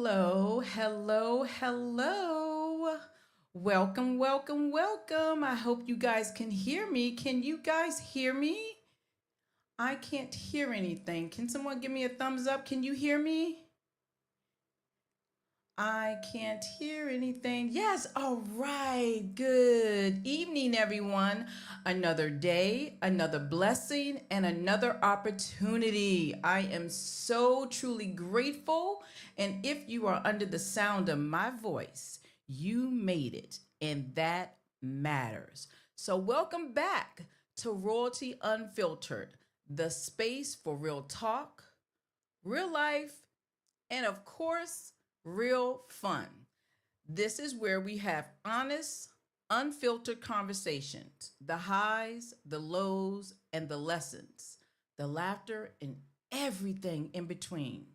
Hello, hello, hello. Welcome, welcome, welcome. I hope you guys can hear me. Can you guys hear me? I can't hear anything. Can someone give me a thumbs up? Can you hear me? I can't hear anything. Yes, all right. Good evening, everyone. Another day, another blessing, and another opportunity. I am so truly grateful. And if you are under the sound of my voice, you made it, and that matters. So, welcome back to Royalty Unfiltered, the space for real talk, real life, and of course, real fun. This is where we have honest, unfiltered conversations, the highs, the lows, and the lessons, the laughter, and everything in between.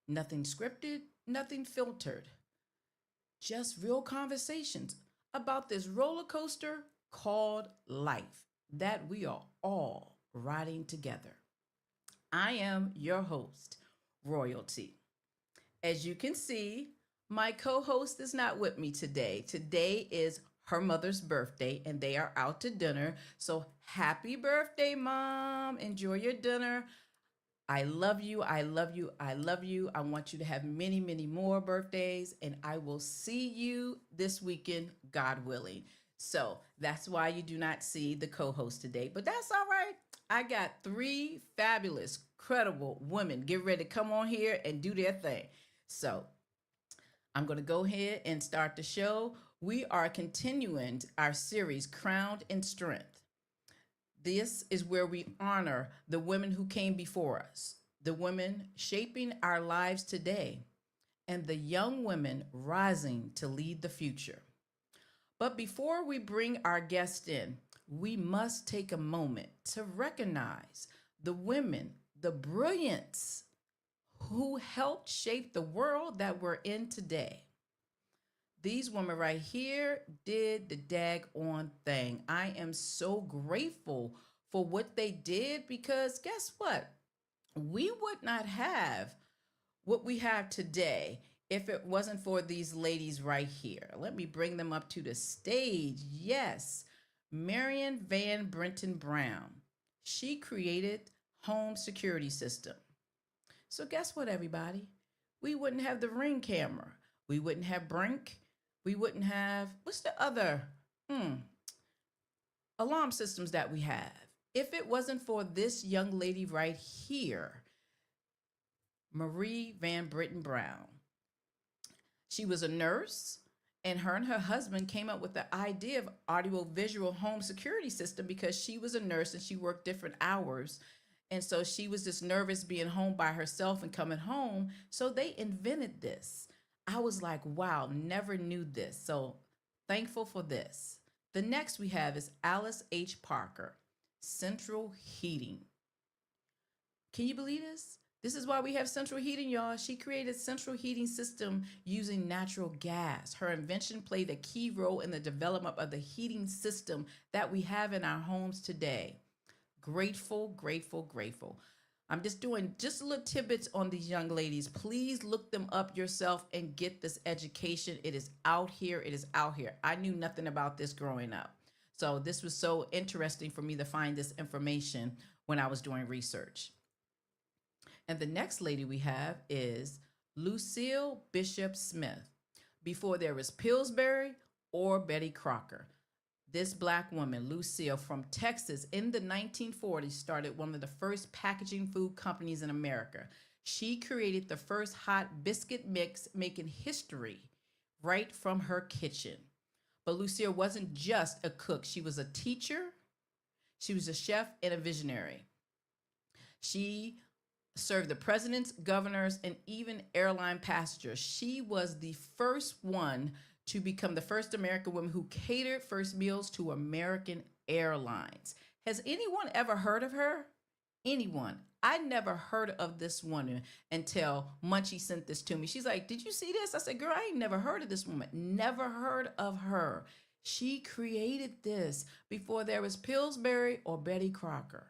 Nothing scripted, nothing filtered, just real conversations about this roller coaster called life that we are all riding together. I am your host, Royalty. As you can see, my co host is not with me today. Today is her mother's birthday, and they are out to dinner. So, happy birthday, Mom. Enjoy your dinner. I love you. I love you. I love you. I want you to have many, many more birthdays, and I will see you this weekend, God willing. So, that's why you do not see the co host today, but that's all right. I got three fabulous, credible women get ready to come on here and do their thing. So I'm going to go ahead and start the show. We are continuing our series, Crowned in Strength. This is where we honor the women who came before us, the women shaping our lives today, and the young women rising to lead the future. But before we bring our guest in, we must take a moment to recognize the women, the brilliance who helped shape the world that we're in today. These women right here did the daggone thing. I am so grateful for what they did because guess what? We would not have what we have today if it wasn't for these ladies right here. Let me bring them up to the stage. Yes, Marion Van Brenton Brown. She created home security system. So guess what, everybody? We wouldn't have the Ring camera. We wouldn't have Brink. We wouldn't have what's the other alarm systems that we have if it wasn't for this young lady right here, Marie Van Britton Brown. She was a nurse, and her husband came up with the idea of audio visual home security system because she was a nurse and she worked different hours. And so she was just nervous being home by herself and coming home. So they invented this. I was like, wow, never knew this. So thankful for this. The next we have is Alice H. Parker, Central Heating. Can you believe this? This is why we have central heating, y'all. She created central heating system using natural gas. Her invention played a key role in the development of the heating system that we have in our homes today. Grateful, grateful, grateful. I'm just doing just little tidbits on these young ladies. Please look them up yourself and get this education. It is out here. It is out here. I knew nothing about this growing up. So this was so interesting for me to find this information when I was doing research. And the next lady we have is Lucille Bishop Smith. Before there was Pillsbury or Betty Crocker. This black woman, Lucille, from Texas in the 1940s, started one of the first packaging food companies in America. She created the first hot biscuit mix, making history right from her kitchen. But Lucille wasn't just a cook, she was a teacher, she was a chef, and a visionary. She served the presidents, governors, and even airline passengers. She was the first one to become the first American woman who catered first meals to American Airlines. Has anyone ever heard of her? Anyone? I never heard of this woman until Munchie sent this to me. She's like, "Did you see this?" I said, "Girl, I ain't never heard of this woman. Never heard of her." She created this before there was Pillsbury or Betty Crocker.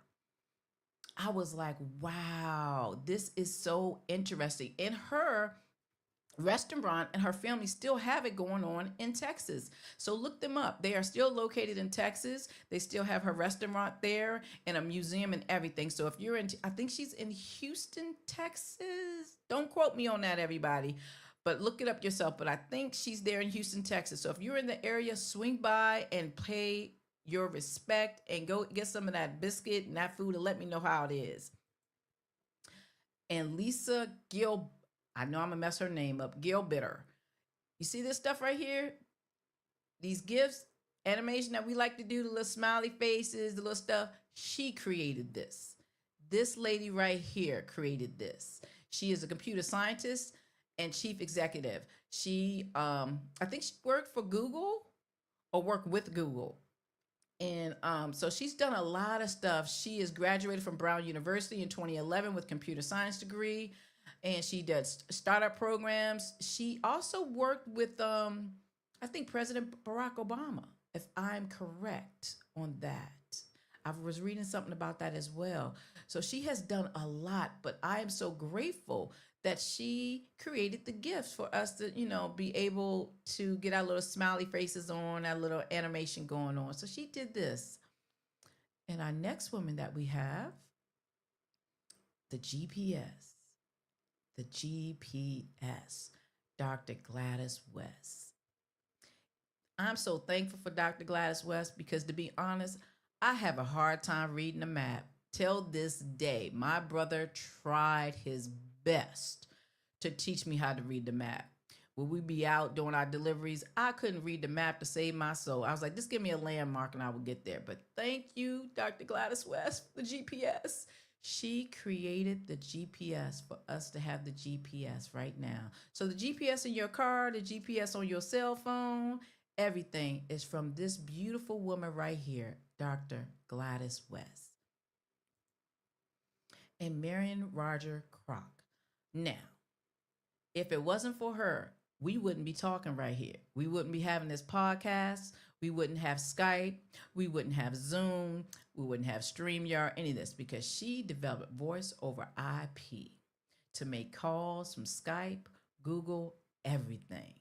I was like, wow, this is so interesting. And her restaurant, and her family still have it going on in Texas. So look them up. They are still located in Texas. They still have her restaurant there and a museum and everything. So if you're in, I think she's in Houston, Texas. Don't quote me on that, everybody, but look it up yourself. But I think she's there in Houston, Texas. So if you're in the area, swing by and pay your respect and go get some of that biscuit and that food and let me know how it is. And Lisa Gil, I know I'm gonna mess her name up, Gilbitter. You see this stuff right here? These gifts, animation that we like to do, the little smiley faces, the little stuff. She created this. This lady right here created this. She is a computer scientist and chief executive. I think she worked for Google or worked with Google. And so she's done a lot of stuff. She is graduated from Brown University in 2011 with computer science degree, and she does startup programs. She also worked with, I think, President Barack Obama, if I'm correct on that. I was reading something about that as well. So she has done a lot, but I am so grateful that she created the gifts for us to, be able to get our little smiley faces on, our little animation going on. So she did this. And our next woman that we have, the GPS, the GPS, Dr. Gladys West. I'm so thankful for Dr. Gladys West because, to be honest, I have a hard time reading a map. Till this day, my brother tried his best to teach me how to read the map. When we be out doing our deliveries, I couldn't read the map to save my soul. I was like, just give me a landmark and I will get there. But thank you, Dr. Gladys West, for the GPS. She created the GPS for us to have the GPS right now. So the GPS in your car, the GPS on your cell phone, everything is from this beautiful woman right here, Dr. Gladys West. And Marion Roger Kroc. Now, if it wasn't for her, we wouldn't be talking right here. We wouldn't be having this podcast. We wouldn't have Skype. We wouldn't have Zoom. We wouldn't have StreamYard, any of this, because she developed voice over IP to make calls from Skype, Google, everything.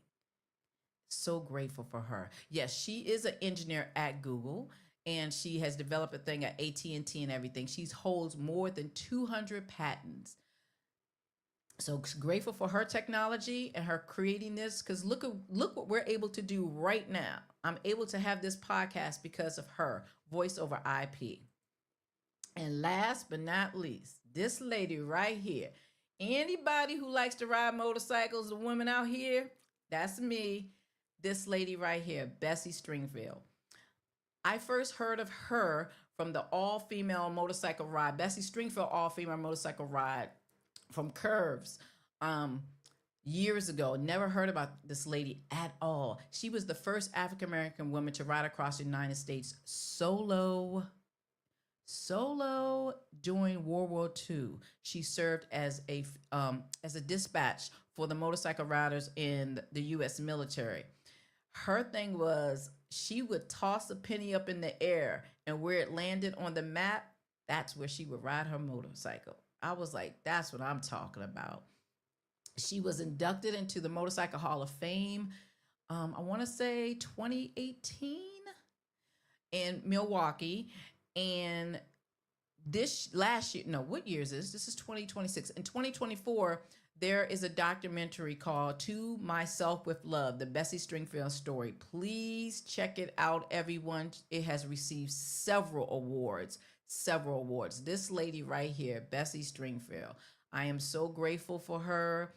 So grateful for her. Yes, she is an engineer at Google, and she has developed a thing at AT&T and everything. She holds more than 200 patents. So grateful for her technology and her creating this, because look what we're able to do right now. I'm able to have this podcast because of her voice over IP. And last but not least, this lady right here. Anybody who likes to ride motorcycles, the women out here, that's me. This lady right here, Bessie Stringfield. I first heard of her from the all-female motorcycle ride, Bessie Stringfield all-female motorcycle ride from Curves, years ago. Never heard about this lady at all. She was the first African American woman to ride across the United States solo during World War II. She served as a dispatch for the motorcycle riders in the U.S. military. Her thing was she would toss a penny up in the air, and where it landed on the map, that's where she would ride her motorcycle. I was like, that's what I'm talking about. She was inducted into the Motorcycle Hall of Fame, I want to say 2018 in Milwaukee. And this last year, no, what year is this? This is 2026. In 2024, there is a documentary called To Myself with Love, the Bessie Stringfield story. Please check it out, everyone. It has received several awards. This lady right here, Bessie Stringfield, I am so grateful for her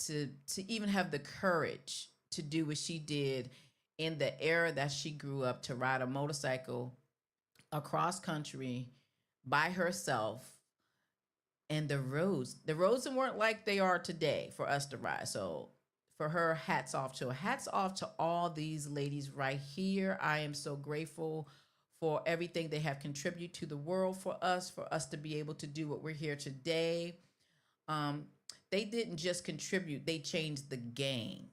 to even have the courage to do what she did in the era that she grew up, to ride a motorcycle across country by herself. And the roads weren't like they are today for us to ride. So for her, hats off to all these ladies right here. I am so grateful for everything they have contributed to the world for us to be able to do what we're here today. They didn't just contribute, they changed the game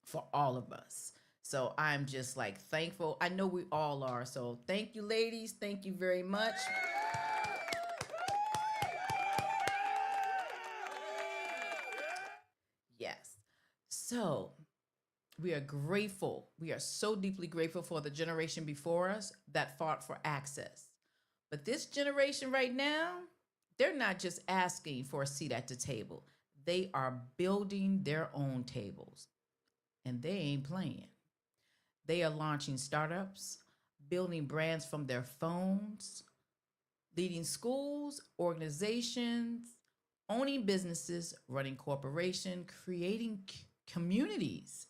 for all of us. So I'm just like thankful. I know we all are. So thank you, ladies. Thank you very much. Yes. So we are grateful. We are so deeply grateful for the generation before us that fought for access. But this generation right now, they're not just asking for a seat at the table, they are building their own tables, and they ain't playing. They are launching startups, building brands from their phones, leading schools, organizations, owning businesses, running corporations, creating communities.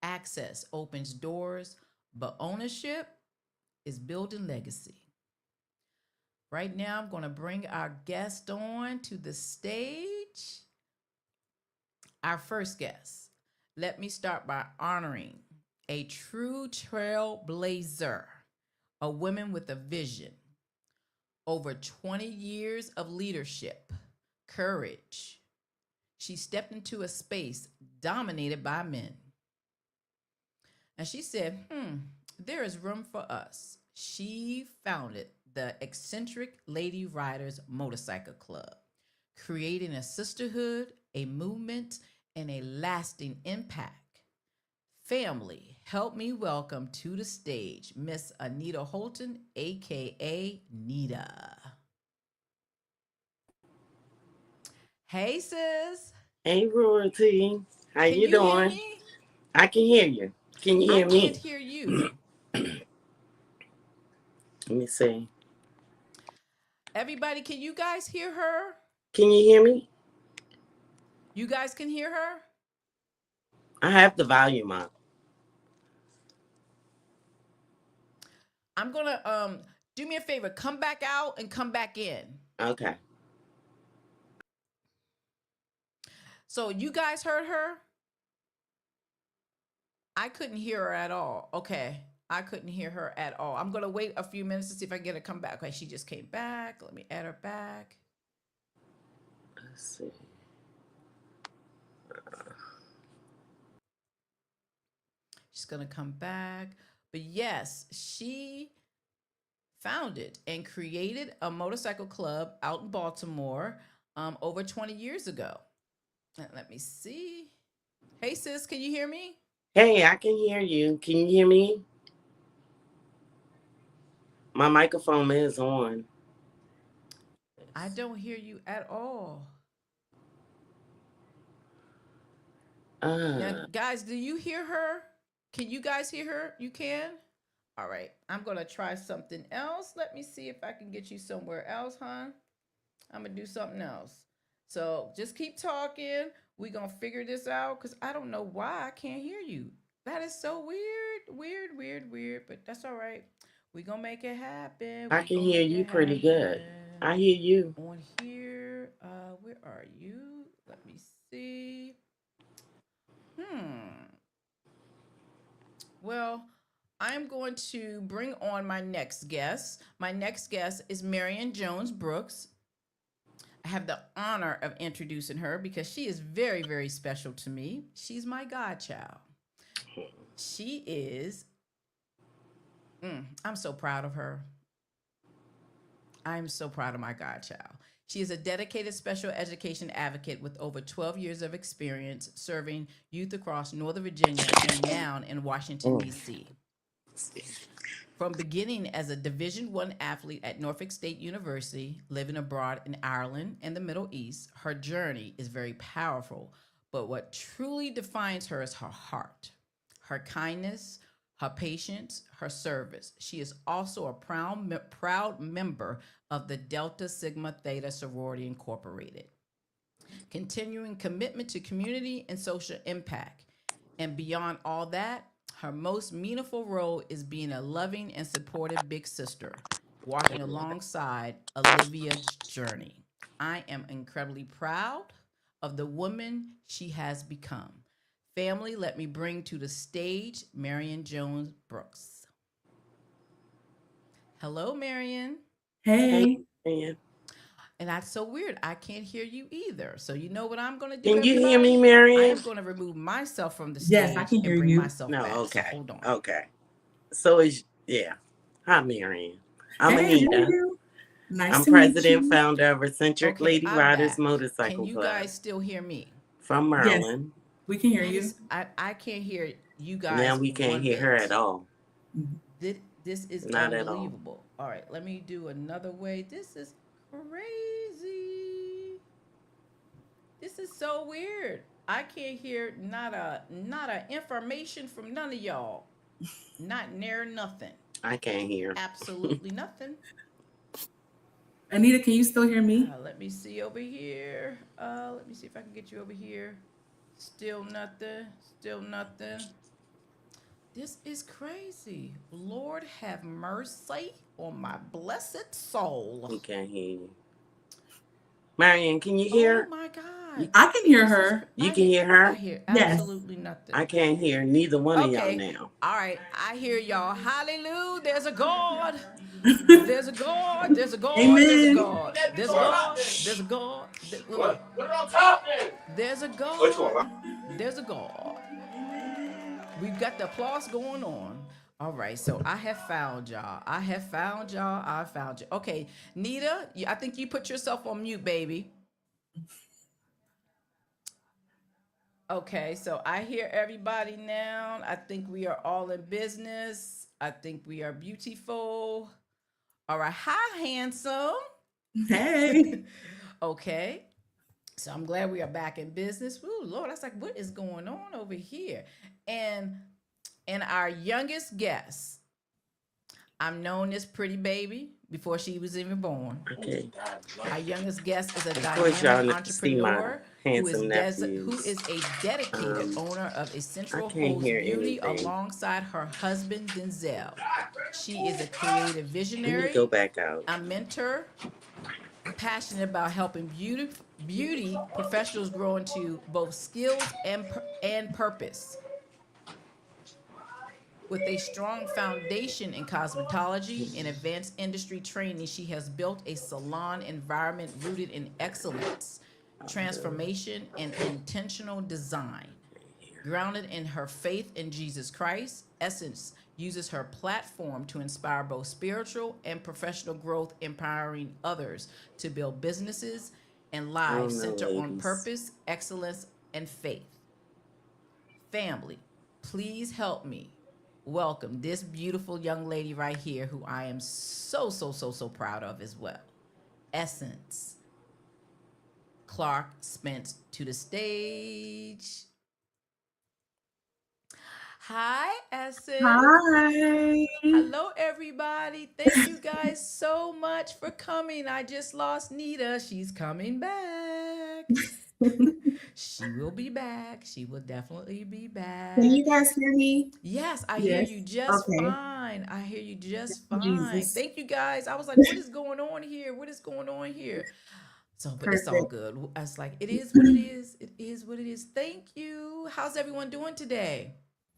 Access opens doors, but ownership is building legacy. Right now, I'm going to bring our guest on to the stage. Our first guest. Let me start by honoring a true trailblazer, a woman with a vision, over 20 years of leadership, courage. She stepped into a space dominated by men. And she said, there is room for us. She founded the Eccentric Lady Riders Motorcycle Club, creating a sisterhood, a movement, and a lasting impact. Family, help me welcome to the stage Miss Anita Holton, aka Nita. Hey, sis. Hey, Royltee. How Can you you hear doing? me? I can hear you. Can you I hear can't me? hear you. Let me see. Everybody, can you guys hear her? Can you hear me? You guys can hear her? I have the volume up. I'm gonna do me a favor, come back out and come back in. Okay. So you guys heard her? I couldn't hear her at all. Okay. I couldn't hear her at all. I'm gonna wait a few minutes to see if I get her to come back. Okay, she just came back. Let me add her back. Let's see. She's gonna come back. But yes, she founded and created a motorcycle club out in Baltimore over 20 years ago. Let me see. Hey sis, can you hear me? Hey, I can hear you. Can you hear me? My microphone is on. I don't hear you at all. Now, Uh, guys, do you hear her? Can you guys hear her? You can? All right. I'm going to try something else. Let me see if I can get you somewhere else, huh? I'm going to do something else. So just keep talking. We're going to figure this out because I don't know why I can't hear you. That is so weird, but that's all right. We're going to make it happen. I We're can going to hear make you it pretty good. happen. I hear you. On here, where are you? Let me see. Hmm. Well, I'm going to bring on my next guest. My next guest is Marion Jones Brooks. I have the honor of introducing her because she is very special to me. She's my godchild. She is, I'm so proud of her. I'm so proud of my godchild. She is a dedicated special education advocate with over 12 years of experience serving youth across Northern Virginia and now in Washington, Mm. D.C. From beginning as a Division One athlete at Norfolk State University, living abroad in Ireland and the Middle East, her journey is very powerful. But what truly defines her is her heart, her kindness, her patience, her service. She is also a proud member of the Delta Sigma Theta Sorority Incorporated, continuing commitment to community and social impact. And beyond all that, her most meaningful role is being a loving and supportive big sister, walking alongside Olivia's journey. I am incredibly proud of the woman she has become. Family, let me bring to the stage Marion Jones Brooks. Hello, Marion. Hey, Hey, man. And that's so weird. I can't hear you either. So, you know what I'm going to do, Can you hear me, everybody? I Marion? am going to remove myself from the yes, I stage can and hear bring you. myself No, back. So, okay. hold on. Okay. So it's, yeah. Hi, Marion. I'm Hey, how are Anita. you? Nice I'm to meet president, you. founder of Eccentric Okay, Lady I'm Riders back. Can Motorcycle you Club guys still hear me? from Yes, Maryland. We can hear That you. is, I can't hear you Now guys we can't one hear her at bit. all. Mhm. This is Not at all. unbelievable. All right, let me do another way. This is crazy. This is so weird. I can't hear not a information from none of y'all. Not near nothing. I can't hear. Absolutely nothing. Anita, can you still hear me? Let me see over here. Let me see if I can get you over here. Still nothing. Still nothing. This is crazy. Lord have mercy on my blessed soul. We can't hear you. Marion, can you Oh hear? my God. You, I can hear This is her. you can hear her? I hear Yes. absolutely nothing. I can't hear neither one of y'all Okay. now. All right. I hear y'all. Hallelujah. There's a God. There's a God. There's a God. There's a Amen. God. There's a God. There's a God. There's a God. There's a God. We've got the applause going on. All right, so I have found y'all. I have found y'all. I found you. Okay, Nita, I think you put yourself on mute, baby. Okay, so I hear everybody now. I think we are all in business. I think we are beautiful. All right, hi, handsome. Hey. Okay, so I'm glad we are back in business. Ooh, Lord, I was like, what is going on over here? And our youngest guest, I'm known as Pretty Baby before she was even born. Okay. Our youngest guest is a Of course, dynamic y'all see my entrepreneur handsome who nephews. is a dedicated owner of I Essential can't Host hear Beauty anything. alongside her husband Denzel. She is a creative Let me go visionary, back out. a mentor, passionate about helping beauty professionals grow into both skills and purpose. With a strong foundation in cosmetology and advanced industry training, she has built a salon environment rooted in excellence, transformation, and intentional design. Grounded in her faith in Jesus Christ, Essence uses her platform to inspire both spiritual and professional growth, empowering others to build businesses and I lives don't know, centered on ladies. purpose, excellence, and faith. Family, please help me welcome this beautiful young lady right here who I am so proud of as well. Essence Clark Spence to the stage. Hi, Essence. Hi. Hello, everybody. Thank you guys so much for coming. I just lost Nita. She's coming back. She will be back. She will definitely be Can back. you guys hear me? Yes, I hear Yes. you just Okay. fine. I hear you just fine. Jesus. Thank you guys. I was like, what is going on here? What is going on here? So, but it's all Perfect. good. I was like, it is what it is. It is what it is. Thank you. How's everyone doing today?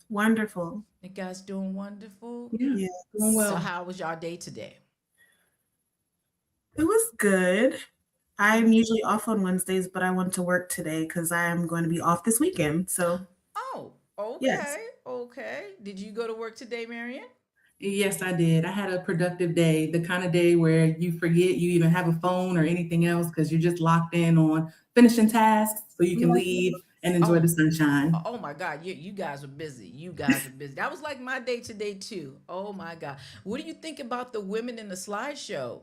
Wonderful. You guys doing wonderful? Yeah. Doing Yes. So, well. how was your day today? It was good. I'm usually off on Wednesdays, but I went to work today because I am going to be off this weekend. So, Oh, yes. okay. Okay. Did you go to work today, Marion? Yes, I did. I had a productive day, the kind of day where you forget you even have a phone or anything else because you're just locked in on finishing tasks so you can leave and enjoy the Oh, sunshine. oh my God, you guys were busy. You guys were busy. That was like my day today too. Oh my God. What do you think about the women in the slideshow?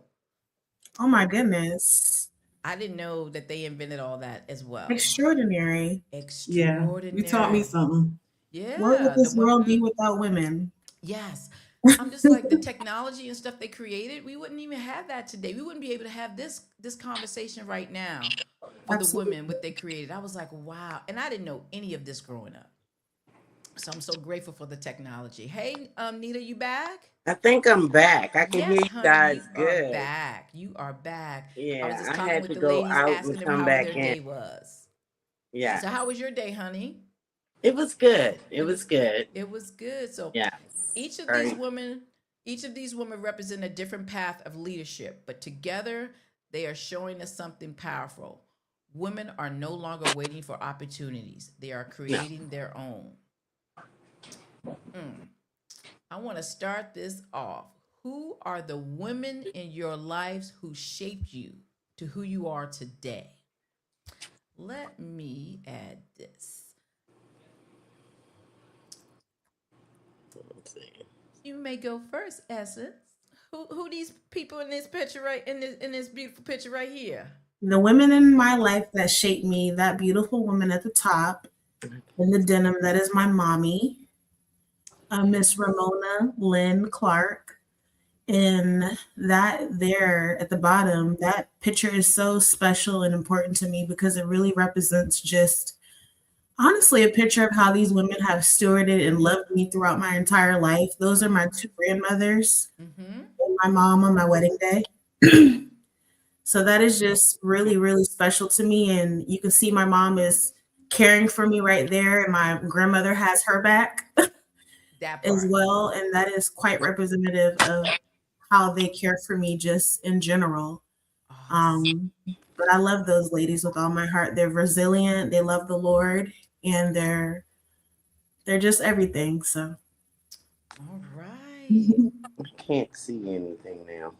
Oh my goodness. I didn't know that they invented all that as well. Extraordinary. Yeah. You taught me Extraordinary. something. What would Yeah, the this world be women. without women? Yes. I'm just like the technology and stuff they created. We wouldn't even have that today. We wouldn't be able to have this conversation right now for the women Absolutely. what they created. I was like, wow, and I didn't know any of this growing up. So I'm so grateful for the technology. Hey, Nita, you back? I think I'm back. I can hear Yes, you honey, you guys are good. back. You are back. I was Yeah, just I talking had with to the go ladies, out and asking them come how back their in. day was. Yeah, So how was your day, honey? it was good. It It was was good. good. It was good. So Yes. each of these Right. women, each of these women represent a different path of leadership, but together they are showing us something powerful. Women are no longer waiting for opportunities. They are No. creating their own. Mm. I want to start this off. Who are the women in your lives who shaped you to who you are today? Let me add this. saying. You may go first, Essence. Who these people in this picture right in this beautiful picture right here? The women in my life that shaped me, that beautiful woman at the top in the denim, that is my mommy, Miss Ramona Lynn Clark. And that there at the bottom, that picture is so special and important to me because it really represents just honestly a picture of how these women have stewarded and loved me throughout my entire life. Those are my two grandmothers Mm-hmm. and my mom on my wedding day. So that is just really, really special to me. And you can see my mom is caring for me right there, and my grandmother has her back That as part. well. And that is quite representative of how they care for me just in general. Awesome. Um, but I love those ladies with all my heart. They're resilient, they love the Lord, and they're just everything. So All right. I can't see anything now.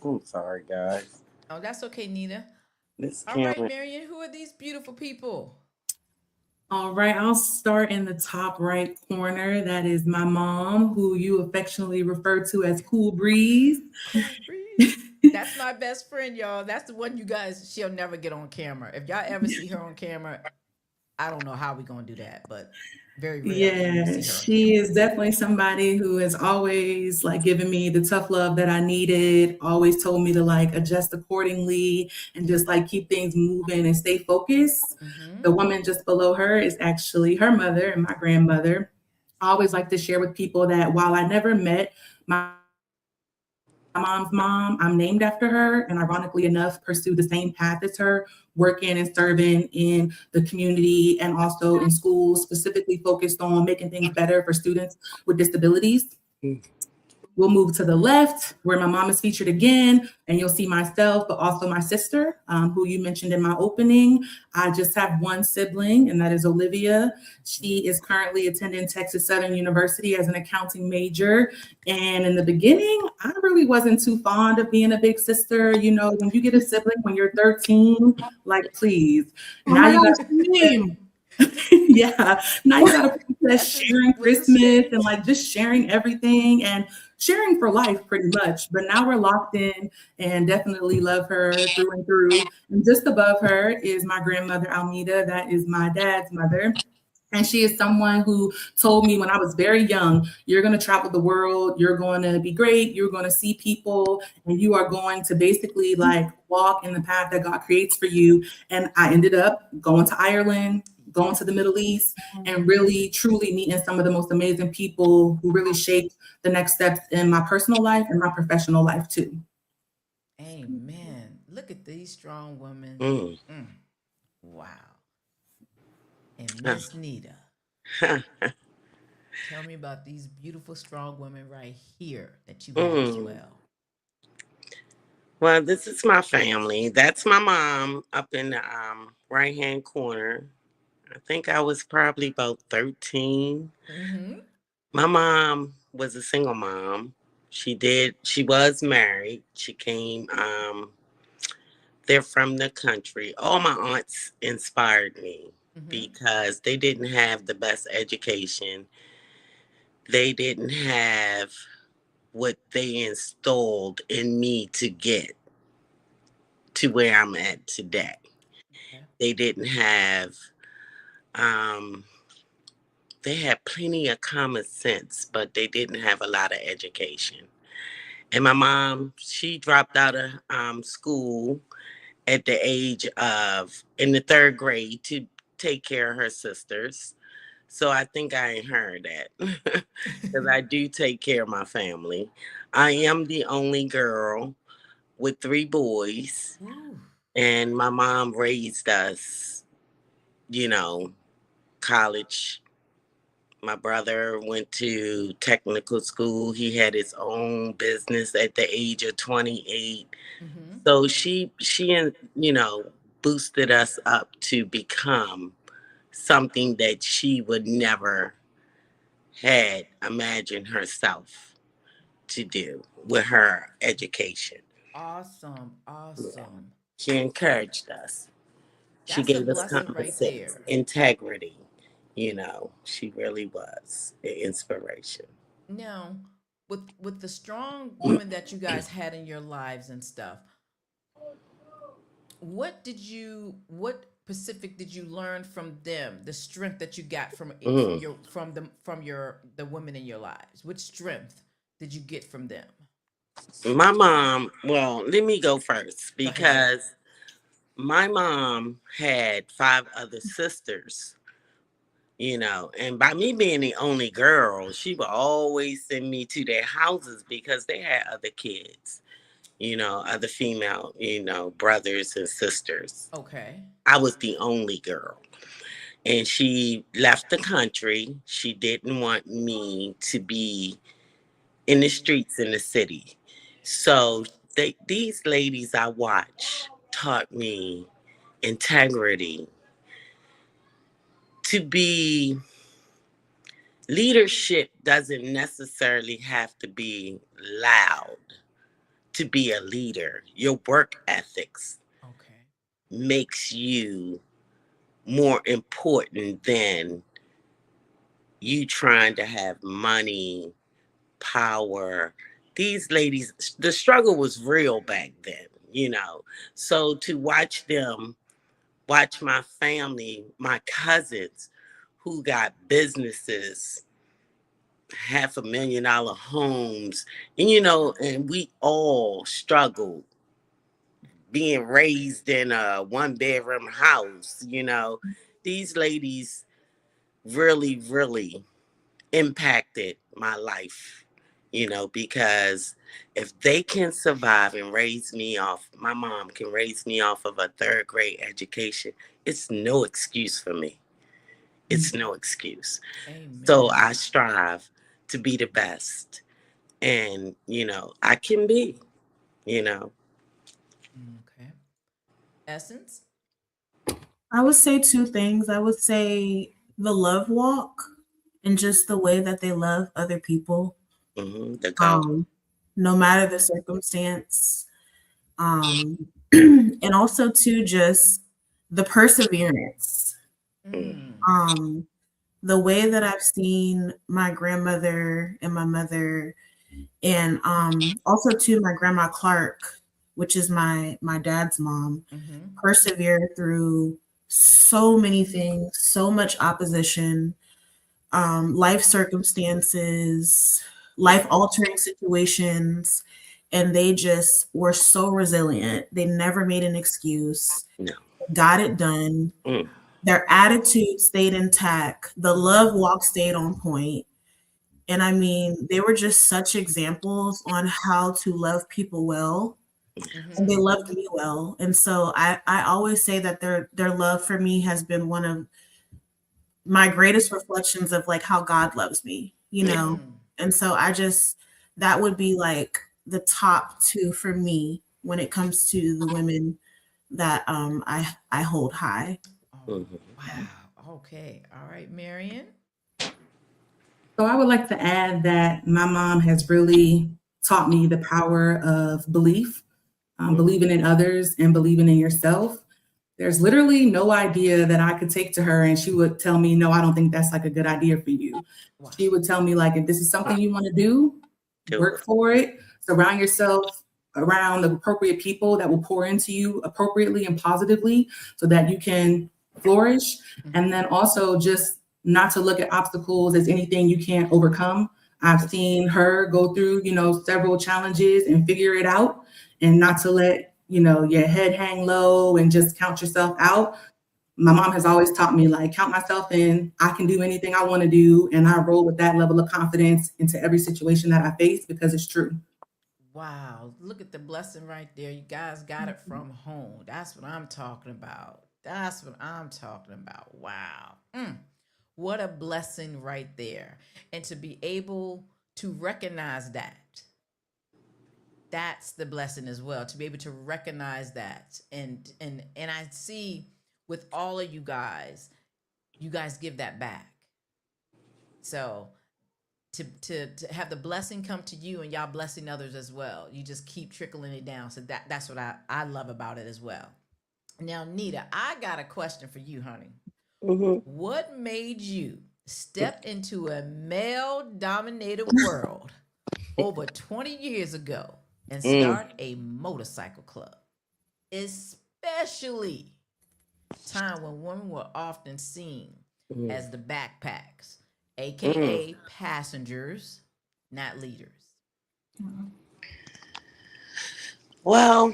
I'm sorry, guys. Oh, that's okay, Nita. This All right, camera. Marion, who are these beautiful people? All right, I'll start in the top right corner. That is my mom, who you affectionately refer to as Cool Breeze. Cool breeze. That's my best friend, y'all. That's the one you guys, she'll never get on camera. If y'all ever see her on camera, I don't know how we gonna do that, but very rarely will you Yeah, see her on she camera. is definitely somebody who has always like given me the tough love that I needed, always told me to like adjust accordingly and just like keep things moving and stay focused. Mm-hmm. The woman just below her is actually her mother and my grandmother. I always like to share with people that while I never met my mom's mom, I'm named after her, and ironically enough, pursued the same path as her, working and serving in the community and also in schools, specifically focused on making things better for students with disabilities. We'll move to the left where my mom is featured again, and you'll see myself, but also my sister, who you mentioned in my opening. I just have one sibling, and that is Olivia. She is currently attending Texas Southern University as an accounting major. And in the beginning, I really wasn't too fond of being a big sister. You know, when you get a sibling when you're 13, like, please. oh Now my you got gosh, name. yeah. Now you got to process Essence sharing was Christmas ashamed. and like just sharing everything and sharing for life pretty much. But now we're locked in and definitely love her through and through. And just above her is my grandmother, Almeda. That is my dad's mother. And she is someone who told me when I was very young, you're going to travel the world, you're going to be great, you're going to see people, and you are going to basically like walk in the path that God creates for you. And I ended up going to Ireland, going to the Middle East, and really truly meeting some of the most amazing people who really shaped the next steps in my personal life and my professional life too. Amen. Look at these strong women. Mm. Mm. Wow. And Miss Nita, tell me about these beautiful, strong women right here that you have as Mm. well. Well, this is my family. That's my mom up in the right hand corner. I think I was probably about 13. Mm-hmm. My mom was a single mom. She was married. She came they're from the country. All my aunts inspired me Mm-hmm. because they didn't have the best education. They didn't have what they installed in me to get to where I'm at today. Okay. They didn't have um they had plenty of common sense, but they didn't have a lot of education. And my mom, she dropped out of school at the age of in the third grade to take care of her sisters. So I think I inherited that because I do take care of my family. I am the only girl with three boys, Ooh. and my mom raised us, you know, college. My brother went to technical school. He had his own business at the age of 28. Mm-hmm. So she boosted us up to become something that she would never had imagined herself to do with her education. Awesome. Yeah. Awesome. She encouraged us. She That's a gave us blessing common right sense, there. integrity. She really was an inspiration. Now, with the strong women that you guys had in your lives and stuff, what specific did you learn from them? The strength that you got from it, Mm. from your the women in your lives. What strength did you get from them? My mom, well, let me go first Go ahead. because my mom had five other sisters, and by me being the only girl, she would always send me to their houses because they had other kids, other female, brothers and sisters. Okay. I was the only girl. And she left the country. She didn't want me to be in the streets in the city. So these ladies I watched taught me integrity, to be leadership doesn't necessarily have to be loud to be a leader. Your work ethics Okay. makes you more important than you trying to have money, power. These ladies, the struggle was real back then, you know. So to watch them, watch my family, my cousins who got businesses, $500,000 homes, and and we all struggled being raised in a 1 bedroom house, These ladies really, really impacted my life, because if they can survive and raise me off, my mom can raise me off of a third grade education, it's no excuse for me. It's no excuse. So Amen. I strive to be the best. And, I can be, you know. Okay. Essence. I would say two things. I would say the love walk and just the way that they love other people, The go. um, no matter the circumstance. And also to just the perseverance. Mm, Mm. Um, the way that I've seen my grandmother and my mother, and also to my grandma Clark, which is my dad's mom, Mm-hmm. persevere through so many things, so much opposition, life circumstances, life altering situations, and they just were so resilient. They never made an excuse, no. got it done. Mm, Their attitude stayed intact. The love walk stayed on point. And I mean, they were just such examples on how to love people well. And Mm-hmm. they loved me well. And so I always say that their love for me has been one of my greatest reflections of like how God loves me, you yeah. know? Mm. And so that would be like the top two for me when it comes to the women that I hold high. Oh, Mhm. wow. Okay. All right, Marion. So I would like to add that my mom has really taught me the power of belief, Mm, believing in others and believing in yourself. There's literally no idea that I could take to her and she would tell me, no, I don't think that's like a good idea for you. Wow. She would tell me, like, if this is something you want to do, do work it. for it, surround yourself around the appropriate people that will pour into you appropriately and positively so that you can flourish. And Mm-hmm. then also just not to look at obstacles as anything you can't overcome. I've seen her go through, several challenges and figure it out, and not to let, your head hang low and just count yourself out. My mom has always taught me, like, count myself in. I can do anything I want to do, and I roll with that level of confidence into every situation that I face because it's true. Wow. Look at the blessing right there. You guys got it from home. That's what I'm talking about. That's what I'm talking about. Wow. What a blessing right there. And to be able to recognize that. That's the blessing as well. To be able to recognize that. And I see with all of you guys give that back. So to have the blessing come to you and y'all blessing others as well. You just keep trickling it down. So that's what I love about it as well. Now, Nita, I got a question for you, honey. Mhm. What made you step into a male dominated world over 20 years ago and Mm, start a motorcycle club? Especially time when women were often seen mm, as the backpacks, mm. aka passengers, not leaders. Well,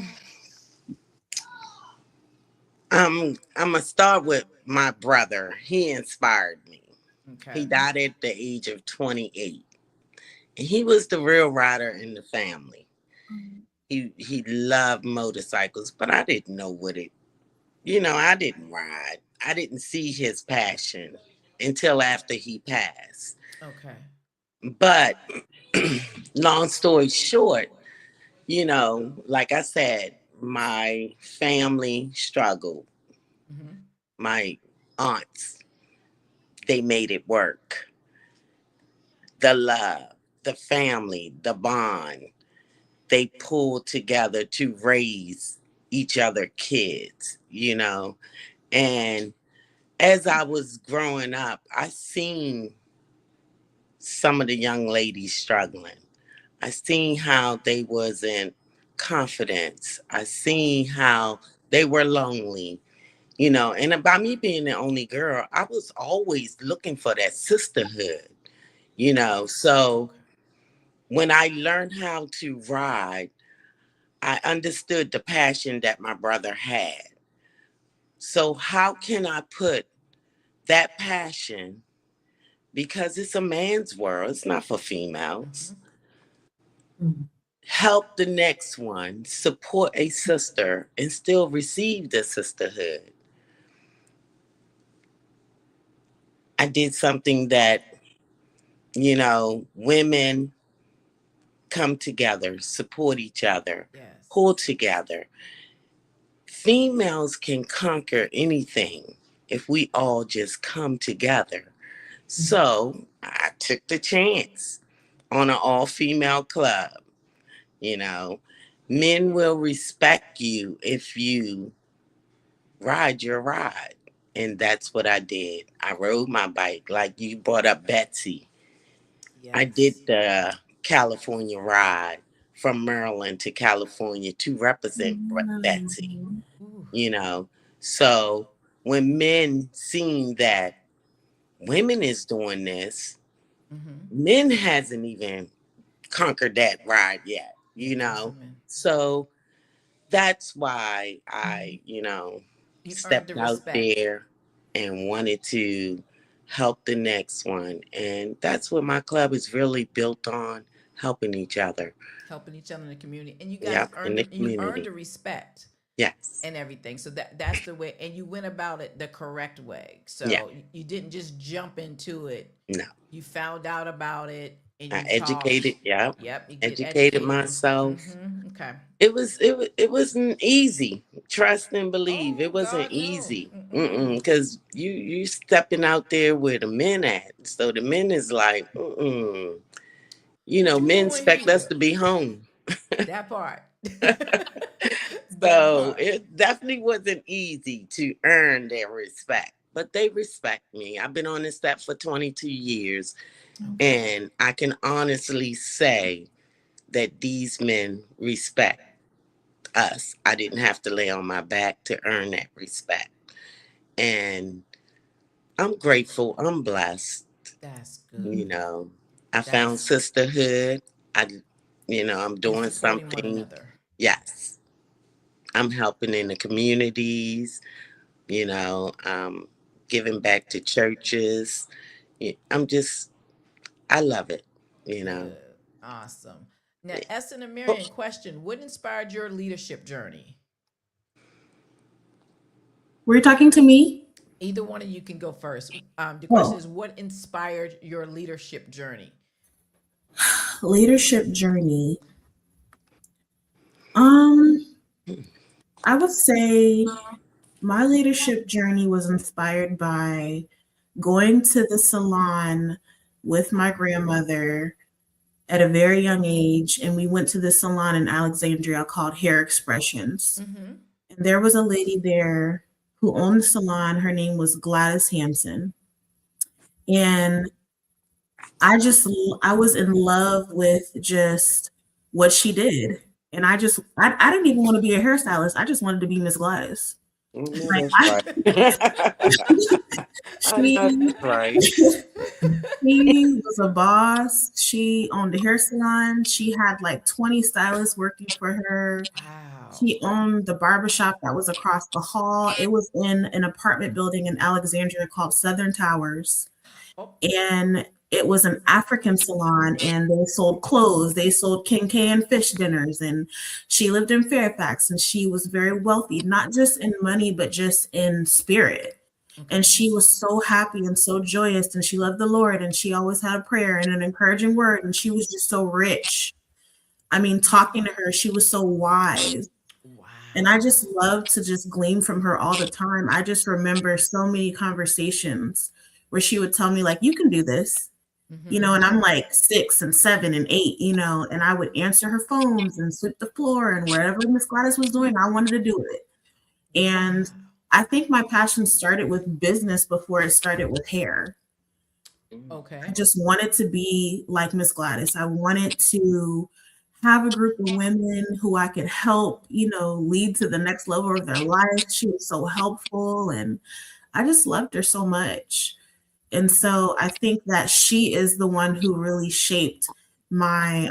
I'm gonna start with my brother. He inspired me. He Okay. died at the age of 28, and he was the real rider in the family. He loved motorcycles, but I didn't know what it. I didn't ride. I didn't see his passion until after he passed. Okay. But long story short, like I said, my family struggled. Mm-hmm. My aunts, they made it work. The love, the family, the bond, they pulled together to raise each other kids. And as I was growing up, I seen some of the young ladies struggling. I seen how they wasn't confidence. I seen how they were lonely. And by me being the only girl, I was always looking for that sisterhood. So Okay. when I learned how to ride, I understood the passion that my brother had. So how can I put that passion, because it's a man's world, it's not for females, Mm-hmm. help the next one, support a sister, and still receive the sisterhood? I did something that women come together, support each other, Yes. pull together. Females can conquer anything if we all just come together. So I took the chance on an all female club. You know, Men will respect you if you ride your ride. And that's what I did. I rode my bike. Like you brought up Betsy. I did Yes. the California ride from Maryland to California to represent Betsy, Ooh. you know. So when men seen that women is doing this, Mm-hmm. men hasn't even conquered that ride yet, Yeah, you there's know. some men. So that's why I You earned the stepped out respect, there and wanted to help the next one. And that's what my club is really built on, helping each other. helping each other in the community, and you guys Yep, in earned the it, and you earned community. the respect Yes. and everything. So that's the way, and you went about it the correct way. Yeah. So you didn't just jump into it. No. You found out about it, and I you talked. educated, yep. Yep, you get Educated educated. myself. Mm-hmm. Okay. It wasn't easy. Trust and believe. It Oh wasn't God, no. easy. Mm-mm. Because you stepping out there where the men at. So the men is like, mm-mm. What you Men doing expect us here? to be home. That part. That So part. it definitely wasn't easy to earn their respect. But they respect me. I've been on this step for 22 years. Okay. And I can honestly say that these men respect us. I didn't have to lay on my back to earn that respect. And I'm grateful. I'm blessed. That's You good. know, I found That's sisterhood. I'm and doing supporting one something. another. Yes, I'm helping in the communities. You know, giving back to churches. I'm just, I love it. You know. Good. Awesome. Now, Essen and Oh, Marion, question: what inspired your leadership journey? Were you talking to me? Either one of you can go first. The question Oh, is, what inspired your leadership journey? leadership journey. Um, I would say my leadership journey was inspired by going to the salon with my grandmother at a very young age, and we went to this salon in Alexandria called Hair Expressions. Mm-hmm. And there was a lady there who owned the salon. Her name was Gladys Hampson. And I was in love with just what she did. And I didn't even want to be a hairstylist. I just wanted to be Miss Gladys. I know Like that's right. I know she that's right. she was a boss. She owned a hair salon. She had like 20 stylists working for her. Wow. She owned the barbershop that was across the hall. It was in an apartment building in Alexandria called Southern Towers. Oh, And it was an African salon, and they sold clothes. They sold Kincaid and fish dinners. And she lived in Fairfax, and she was very wealthy, not just in money, but just in spirit. And okay. she was so happy and so joyous, and she loved the Lord, and she always had a prayer and an encouraging word, and she was just so rich. I mean, talking to her, she was so wise. And I Wow. just love to just glean from her all the time. I just remember so many conversations where she would tell me, like, you can do this, Mm-hmm. and I'm like 6 and 7 and 8, and I would answer her phones and sweep the floor and wherever Miss Gladys was doing, I wanted to do it. And Wow. I think my passion started with business before it started with hair. Mm. I Okay. just wanted to be like Miss Gladys. I wanted to have a group of women who I could help, lead to the next level of their life. She was so helpful, and I just loved her so much. And so I think that she is the one who really shaped my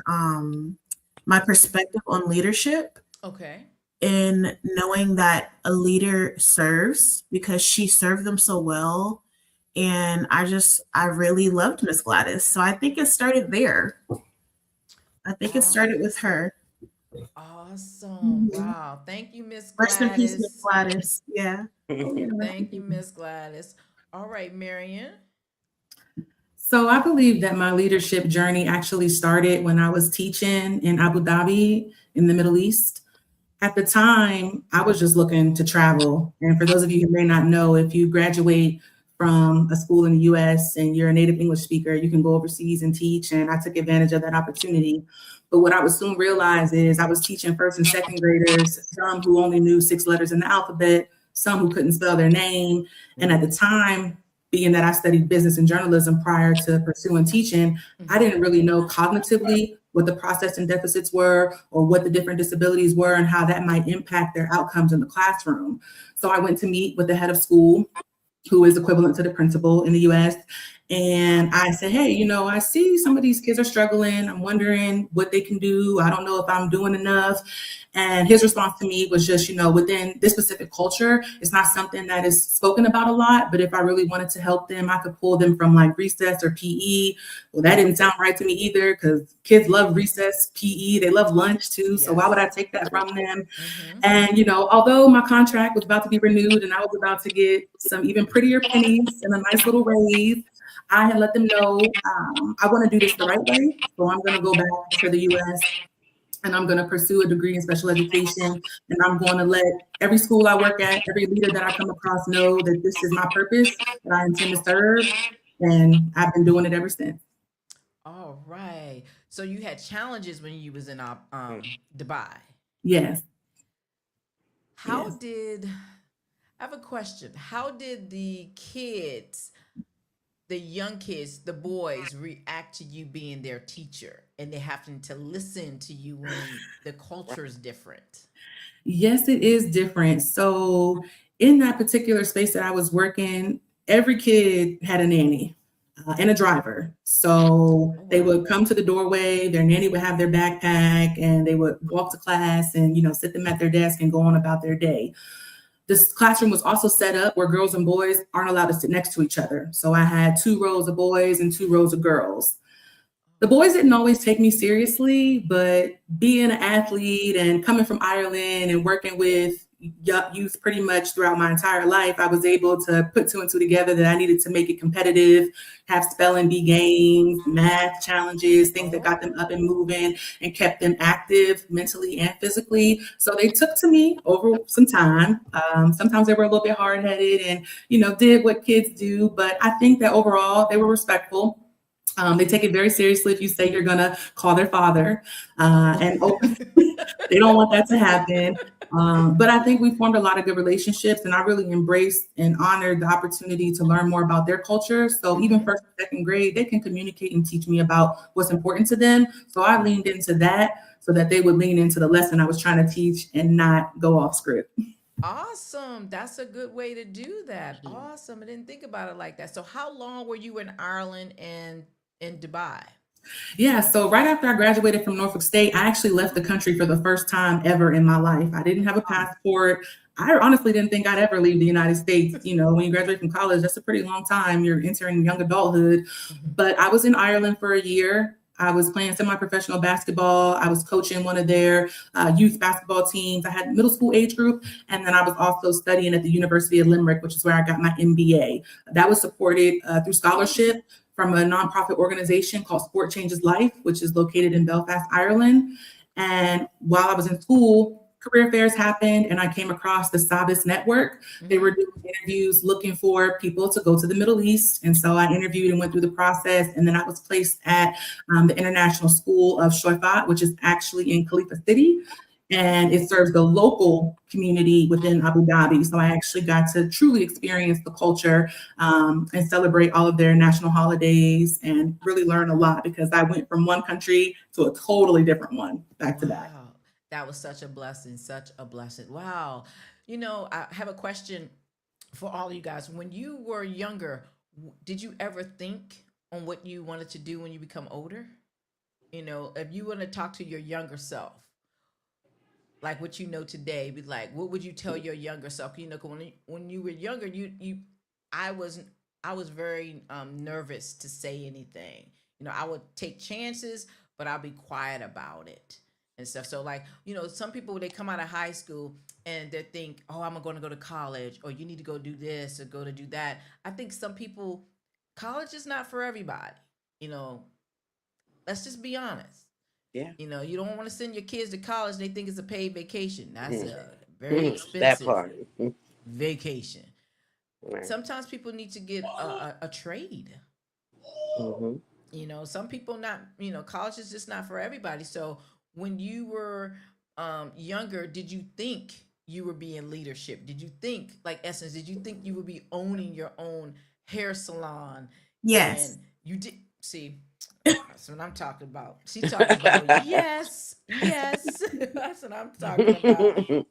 perspective on leadership, Okay. in knowing that a leader serves, because she served them so well. And I really loved Miss Gladys. So I think it started there. I think it started with her. Awesome. Mhm. Wow. Thank you, Miss Rest in peace, Miss Gladys. Gladys. Yeah. Oh yeah, rest in Thank you, peace. Miss Gladys. All right, Marion. So I believe that my leadership journey actually started when I was teaching in Abu Dhabi in the Middle East. At the time, I was just looking to travel. And for those of you who may not know, if you graduate from a school in the US and you're a native English speaker, you can go overseas and teach. And I took advantage of that opportunity. But what I would soon realize is I was teaching first and second graders, some who only knew 6 letters in the alphabet, some who couldn't spell their name. And at the Mm. time, being that I studied business and journalism prior to pursuing teaching, I Mm-hmm. didn't really know cognitively what the processing deficits were or what the different disabilities were and how that might impact their outcomes in the classroom. So I went to meet with the head of school, who is equivalent to the principal in the US. And I said, hey, I see some of these kids are struggling. I'm wondering what they can do. I don't know if I'm doing enough. And his response to me was just, within this specific culture, it's not something that is spoken about a lot. But if I really wanted to help them, I could pull them from like recess or PE. Well, that didn't sound right to me either, because kids love recess, PE. They love lunch too. So why would Yes. I take that from them? Mm-hmm. And, although my contract was about to be renewed and I was about to get some even prettier pennies and a nice little raise, I had let them know I want to do this the right way. So I'm going to go back to the US and I'm going to pursue a degree in special education. And I'm going to let every school I work at, every leader that I come across know that this is my purpose, that I intend to serve. And I've been doing it ever since. All right. So you had challenges when you was in Dubai. Yes, How yes. did I have a question? How did the kids, the young kids, the boys react to you being their teacher and they having to listen to you when the culture is different? Yes, it is different. So, in that particular space that I was working, every kid had a nanny and a driver. So, Oh they wow. would come to the doorway, their nanny would have their backpack, and they would walk to class and, sit them at their desk and go on about their day. This classroom was also set up where girls and boys aren't allowed to sit next to each other. So, I had 2 rows of boys and 2 rows of girls. The boys didn't always take me seriously, but being an athlete and coming from Ireland and working with youth pretty much throughout my entire life, I was able to put 2 and 2 together that I needed to make it competitive, have spelling bee games, math challenges, things that got them Oh. up and moving and kept them active mentally and physically. So they took to me over some time. Sometimes they were a little bit hard headed and, did what kids do. But I think that overall they were respectful. They take it very seriously if you say you're going to call their father, and they don't want that to happen. But I think we formed a lot of good relationships, and I really embraced and honored the opportunity to learn more about their culture. So even first and second grade, they can communicate and teach me about what's important to them. So I leaned into that so that they would lean into the lesson I was trying to teach and not go off script. Awesome. That's a good way to do that. Awesome. I didn't think about it like that. So how long were you in Ireland and in Dubai? Yeah, so right after I graduated from Norfolk State, I actually left the country for the first time ever in my life. I didn't have a passport. I honestly didn't think I'd ever leave the United States. You know, when you graduate from college, that's a pretty long time. You're entering young adulthood. But I was in Ireland for a year. I was playing semi-professional basketball. I was coaching one of their youth basketball teams. I had middle school age group, and then I was also studying at the University of Limerick, which is where I got my MBA. That was supported through scholarship from a nonprofit organization called Sport Changes Life, which is located in Belfast, Ireland. And while I was in school, career fairs happened, and I came across the Sabis Network. They were doing interviews looking for people to go to the Middle East. And so I interviewed and went through the process. And then I was placed at the International School of Shoifat, which is actually in Khalifa City. And it serves the local community within Abu Dhabi. So I actually got to truly experience the culture and celebrate all of their national holidays and really learn a lot because I went from one country to a totally different one back to back. Wow. That was such a blessing, such a blessing. Wow. You know, I have a question for all of you guys. When you were younger, did you ever think on what you wanted to do when you become older? You know, if you want to talk to your younger self, like what you know today, be like, what would you tell your younger self? You know, 'cause when you were younger, I was I was very nervous to say anything. You know, I would take chances, but I'll be quiet about it and stuff. So like, you know, some people when they come out of high school and they think, oh, I'm going to go to college, or you need to go do this or go to do that. I think some people, college is not for everybody. You know, let's just be honest. Yeah. You know, you don't want to send your kids to college. They think it's a paid vacation. That's a very That expensive part. vacation. Right. Sometimes people need to get a trade. Mm-hmm. You know, some people not. You know, college is just not for everybody. So when you were younger, did you think you were being leadership? Did you think, like Essence? Did you think you would be owning your own hair salon? Yes. And you did see. That's what I'm talking about. She's talking about yes, yes. That's what I'm talking about.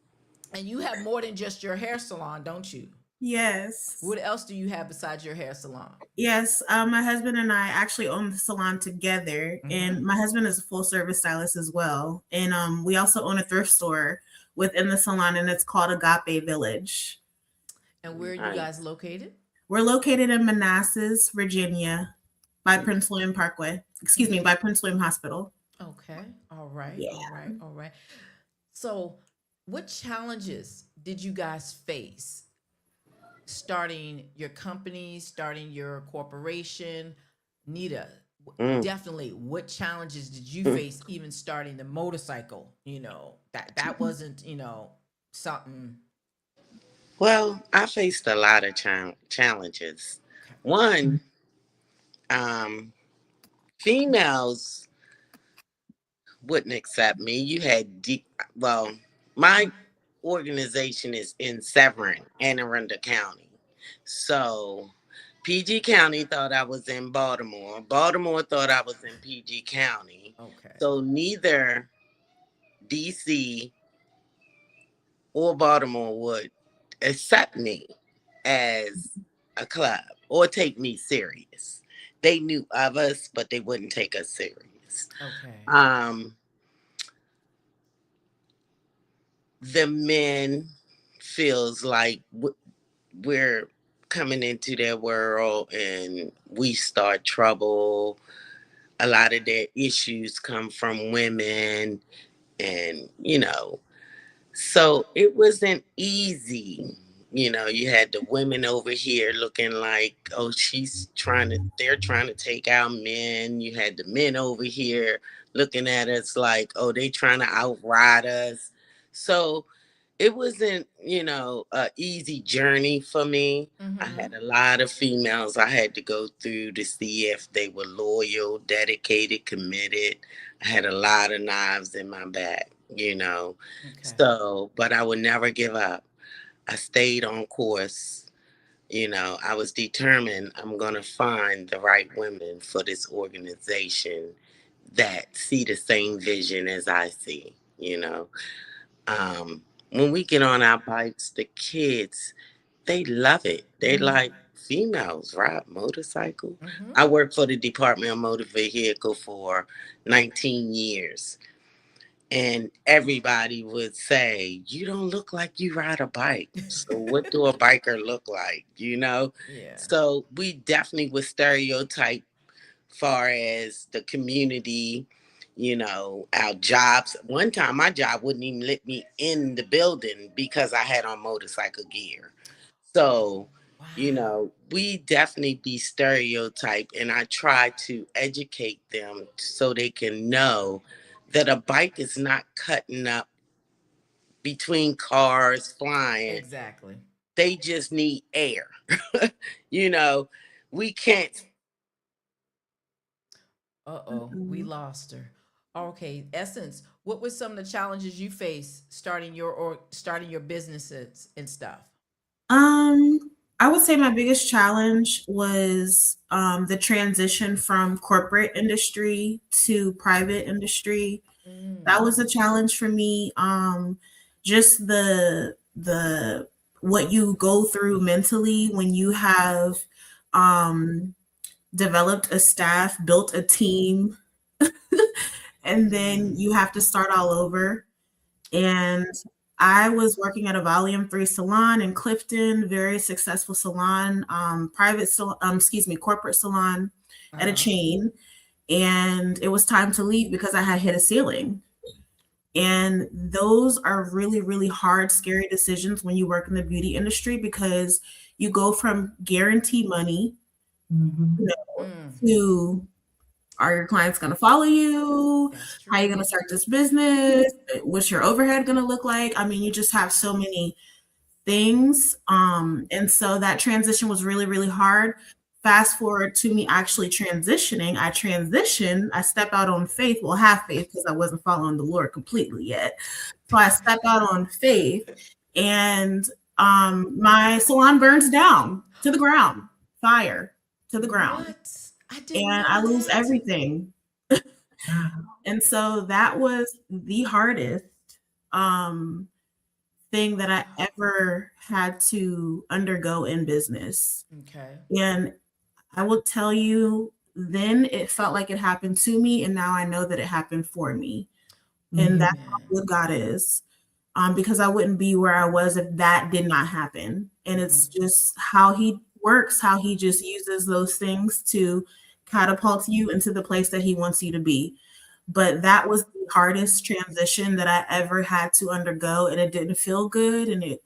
And you have more than just your hair salon, don't you? Yes. What else do you have besides your hair salon? Yes. My husband and I actually own the salon together, Mm-hmm. and my husband is a full service stylist as well. And we also own a thrift store within the salon, and it's called Agape Village. And where are you guys Nice. located? We're located in Manassas, Virginia, by Prince William Parkway. Excuse me, Mm-hmm. by Prince William Hospital. Okay. All right. Yeah. All right. All right. So, what challenges did you guys face starting your company, starting your corporation? Nita, Mm. definitely. What challenges did you face even starting the motorcycle? You know, that wasn't, you know, something. Well, I faced a lot of challenges. Okay. One, um, females wouldn't accept me. You had well, my organization is in Severn, Anne Arundel County. So PG County thought I was in Baltimore. Baltimore thought I was in PG County. Okay. So neither DC or Baltimore would accept me as a club or take me serious. They knew of us, but they wouldn't take us serious. Okay. Um, the men feels like we're coming into their world and we start trouble. A lot of their issues come from women, and so it wasn't easy. You had the women over here looking like, oh, they're trying to take our men. You had the men over here looking at us like, oh, they trying to outride us. So it wasn't, a easy journey for me. I Mm-hmm. had a lot of females I had to go through to see if they were loyal, dedicated, committed. I had a lot of knives in my back. Okay. So, but I would never give up. I stayed on course. I was determined I'm going to find the right women for this organization that see the same vision as I see. Um, when we get on our bikes, the kids, they love it. They Mm. like females ride motorcycle. Mm-hmm. I worked for the Department of Motor Vehicle for 19 years. And everybody would say, "You don't look like you ride a bike. So what do a biker look like?" Yeah. So we definitely would stereotype far as the community, our jobs. One time my job wouldn't even let me in the building because I had on motorcycle gear. So, Wow. we definitely be stereotyped, and I try to educate them so they can know that a bike is not cutting up between cars flying. Exactly. They just need air. you know, we can't. Uh-oh, we Mm-mm. lost her. Okay, Essence, what were some of the challenges you faced starting your businesses and stuff? Um, I would say my biggest challenge was the transition from corporate industry to private industry. That Mm. was a challenge for me. Just the what you go through mentally when you have um, developed a staff, built a team, and then Mm. you have to start all over. And I was working at a Volume 3 salon in Clifton, very successful salon, corporate salon at a Uh-huh. chain. And it was time to leave because I had hit a ceiling. And those are really, really hard, scary decisions when you work in the beauty industry because you go from guarantee money, you Mhm. know, Mm. to are your clients going to follow you? That's How are you true. going to start this business? What's your overhead going to look like? I mean, you just have so many things. And so that transition was really, really hard. Fast forward to me actually transitioning. I step out on faith, well, half faith because I wasn't following the Lord completely yet. So I step out on faith and my salon burns down to the ground, fire to the ground, What? I didn't and know I lose that. everything. Wow. And so that was the hardest um, thing that I ever had to undergo in business. Okay. And I will tell you, then it felt like it happened to me, and now I know that it happened for me. And Mhm. that's how Amen. good God is. Because I wouldn't be where I was if that did not happen. And Mm-hmm. it's just how He works, how He just uses those things to catapult you into the place that He wants you to be. But that was the hardest transition that I ever had to undergo, and it didn't feel good, and it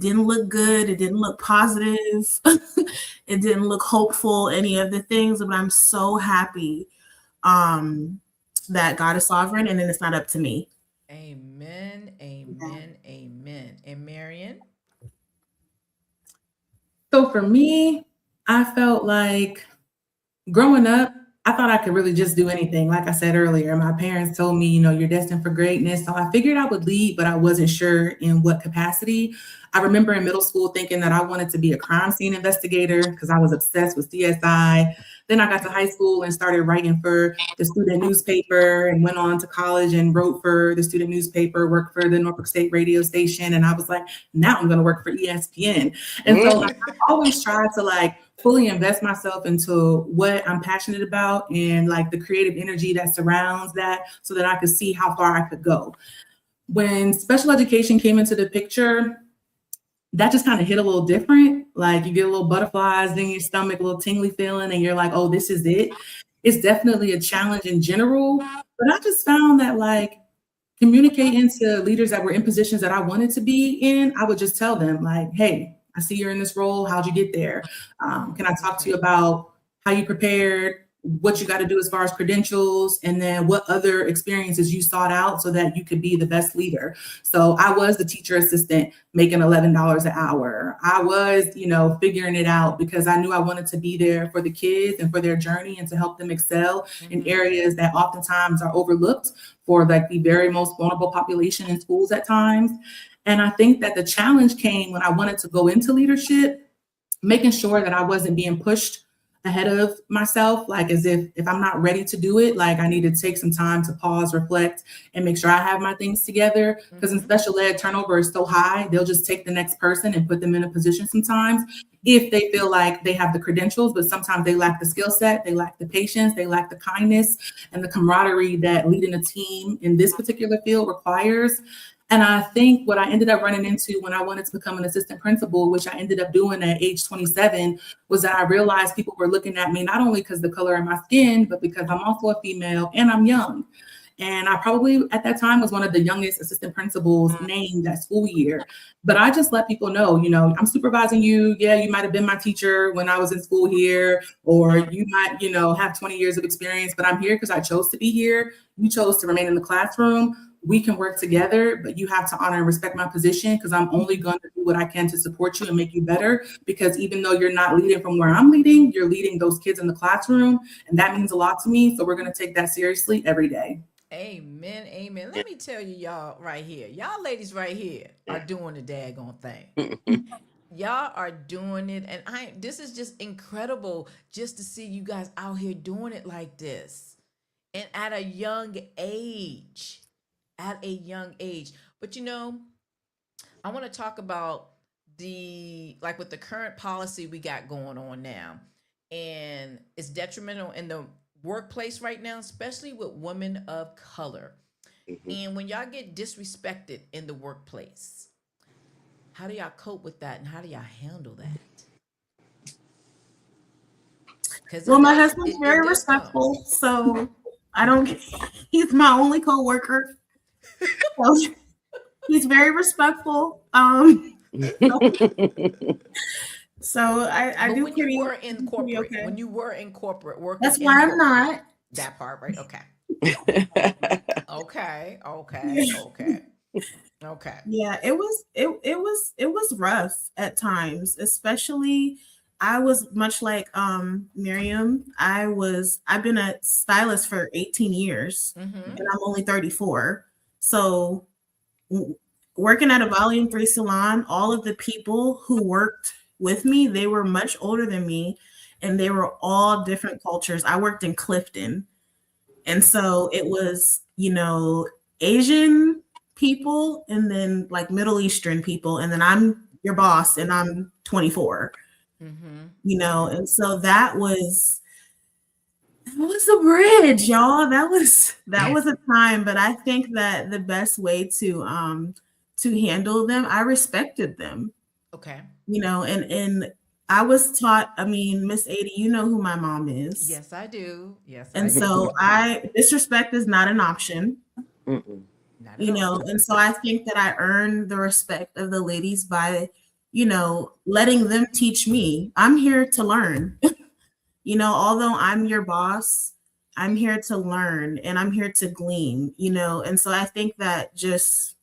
didn't look good, it didn't look positive, it didn't look hopeful, any of the things. But I'm so happy um, that God is sovereign, and then it's not up to me. Amen. Yeah. Amen. Amen. And Marion? So for me, I felt like growing up, I thought I could really just do anything. Like I said earlier, my parents told me, you're destined for greatness. So I figured I would lead, but I wasn't sure in what capacity. I remember in middle school thinking that I wanted to be a crime scene investigator because I was obsessed with CSI. Then I got to high school and started writing for the student newspaper and went on to college and wrote for the student newspaper, worked for the Norfolk State radio station. And I was like, now I'm going to work for ESPN. And so like, Mm. I always tried to like fully invest myself into what I'm passionate about and like the creative energy that surrounds that so that I could see how far I could go. When special education came into the picture, that just kind of hit a little different. Like you get a little butterflies in your stomach, a little tingly feeling, and you're like, oh, this is it. It's definitely a challenge in general. But I just found that like communicating to leaders that were in positions that I wanted to be in, I would just tell them like, hey, I see you're in this role. How'd you get there? Can I talk to Okay. you about how you prepared? what you got to do as far as credentials, and then what other experiences you sought out so that you could be the best leader. So I was the teacher assistant making $11 an hour. I was, figuring it out because I knew I wanted to be there for the kids and for their journey and to help them excel in areas that oftentimes are overlooked for like the very most vulnerable population in schools at times. And I think that the challenge came when I wanted to go into leadership, making sure that I wasn't being pushed ahead of myself, like as if I'm not ready to do it, like I need to take some time to pause, reflect, and make sure I have my things together. Because in special ed, turnover is so high, they'll just take the next person and put them in a position sometimes if they feel like they have the credentials, but sometimes they lack the skill set, they lack the patience, they lack the kindness and the camaraderie that leading a team in this particular field requires. And I think what I ended up running into when I wanted to become an assistant principal, which I ended up doing at age 27, was that I realized people were looking at me not only because the color of my skin, but because I'm also a female and I'm young. And I probably at that time was one of the youngest assistant principals named that school year. But I just let people know, I'm supervising you. Yeah, you might have been my teacher when I was in school here, or you might, have 20 years of experience, but I'm here because I chose to be here. You chose to remain in the classroom. We can work together, but you have to honor and respect my position because I'm only going to do what I can to support you and make you better. Because even though you're not leading from where I'm leading, you're leading those kids in the classroom. And that means a lot to me. So we're going to take that seriously every day. Amen. Amen. Let me tell you, y'all right here, y'all ladies right here are doing the daggone thing. Y'all are doing it. And this is just incredible just to see you guys out here doing it like this. And at a young age. At a young age. But I want to talk about with the current policy we got going on now. And it's detrimental in the workplace right now, especially with women of color. And when y'all get disrespected in the workplace, how do y'all cope with that and how do y'all handle that? Well, my husband's very respectful, so I don't. He's my only coworker. So he's very respectful. So I do when pretty. You were in corporate, okay. When you were in corporate work, that's why I'm not. That part, right? Okay. Okay. Yeah, it was rough at times, especially. I was much like Miriam. I've been a stylist for 18 years, and I'm only 34. So working at a Volume 3 salon, all of the people who worked with me, they were much older than me, and they were all different cultures. I worked in Clifton, and so it was, Asian people and then like Middle Eastern people, and then I'm your boss and I'm 24. And so that was a bridge, y'all. That was a time, but I think that the best way to handle them, I respected them. Okay. And I was taught, Miss Ada, you know who my mom is. Yes, I do. And so disrespect is not an option. And so I think that I earned the respect of the ladies by, letting them teach me. I'm here to learn. Although I'm your boss, I'm here to learn and I'm here to glean, and so I think that just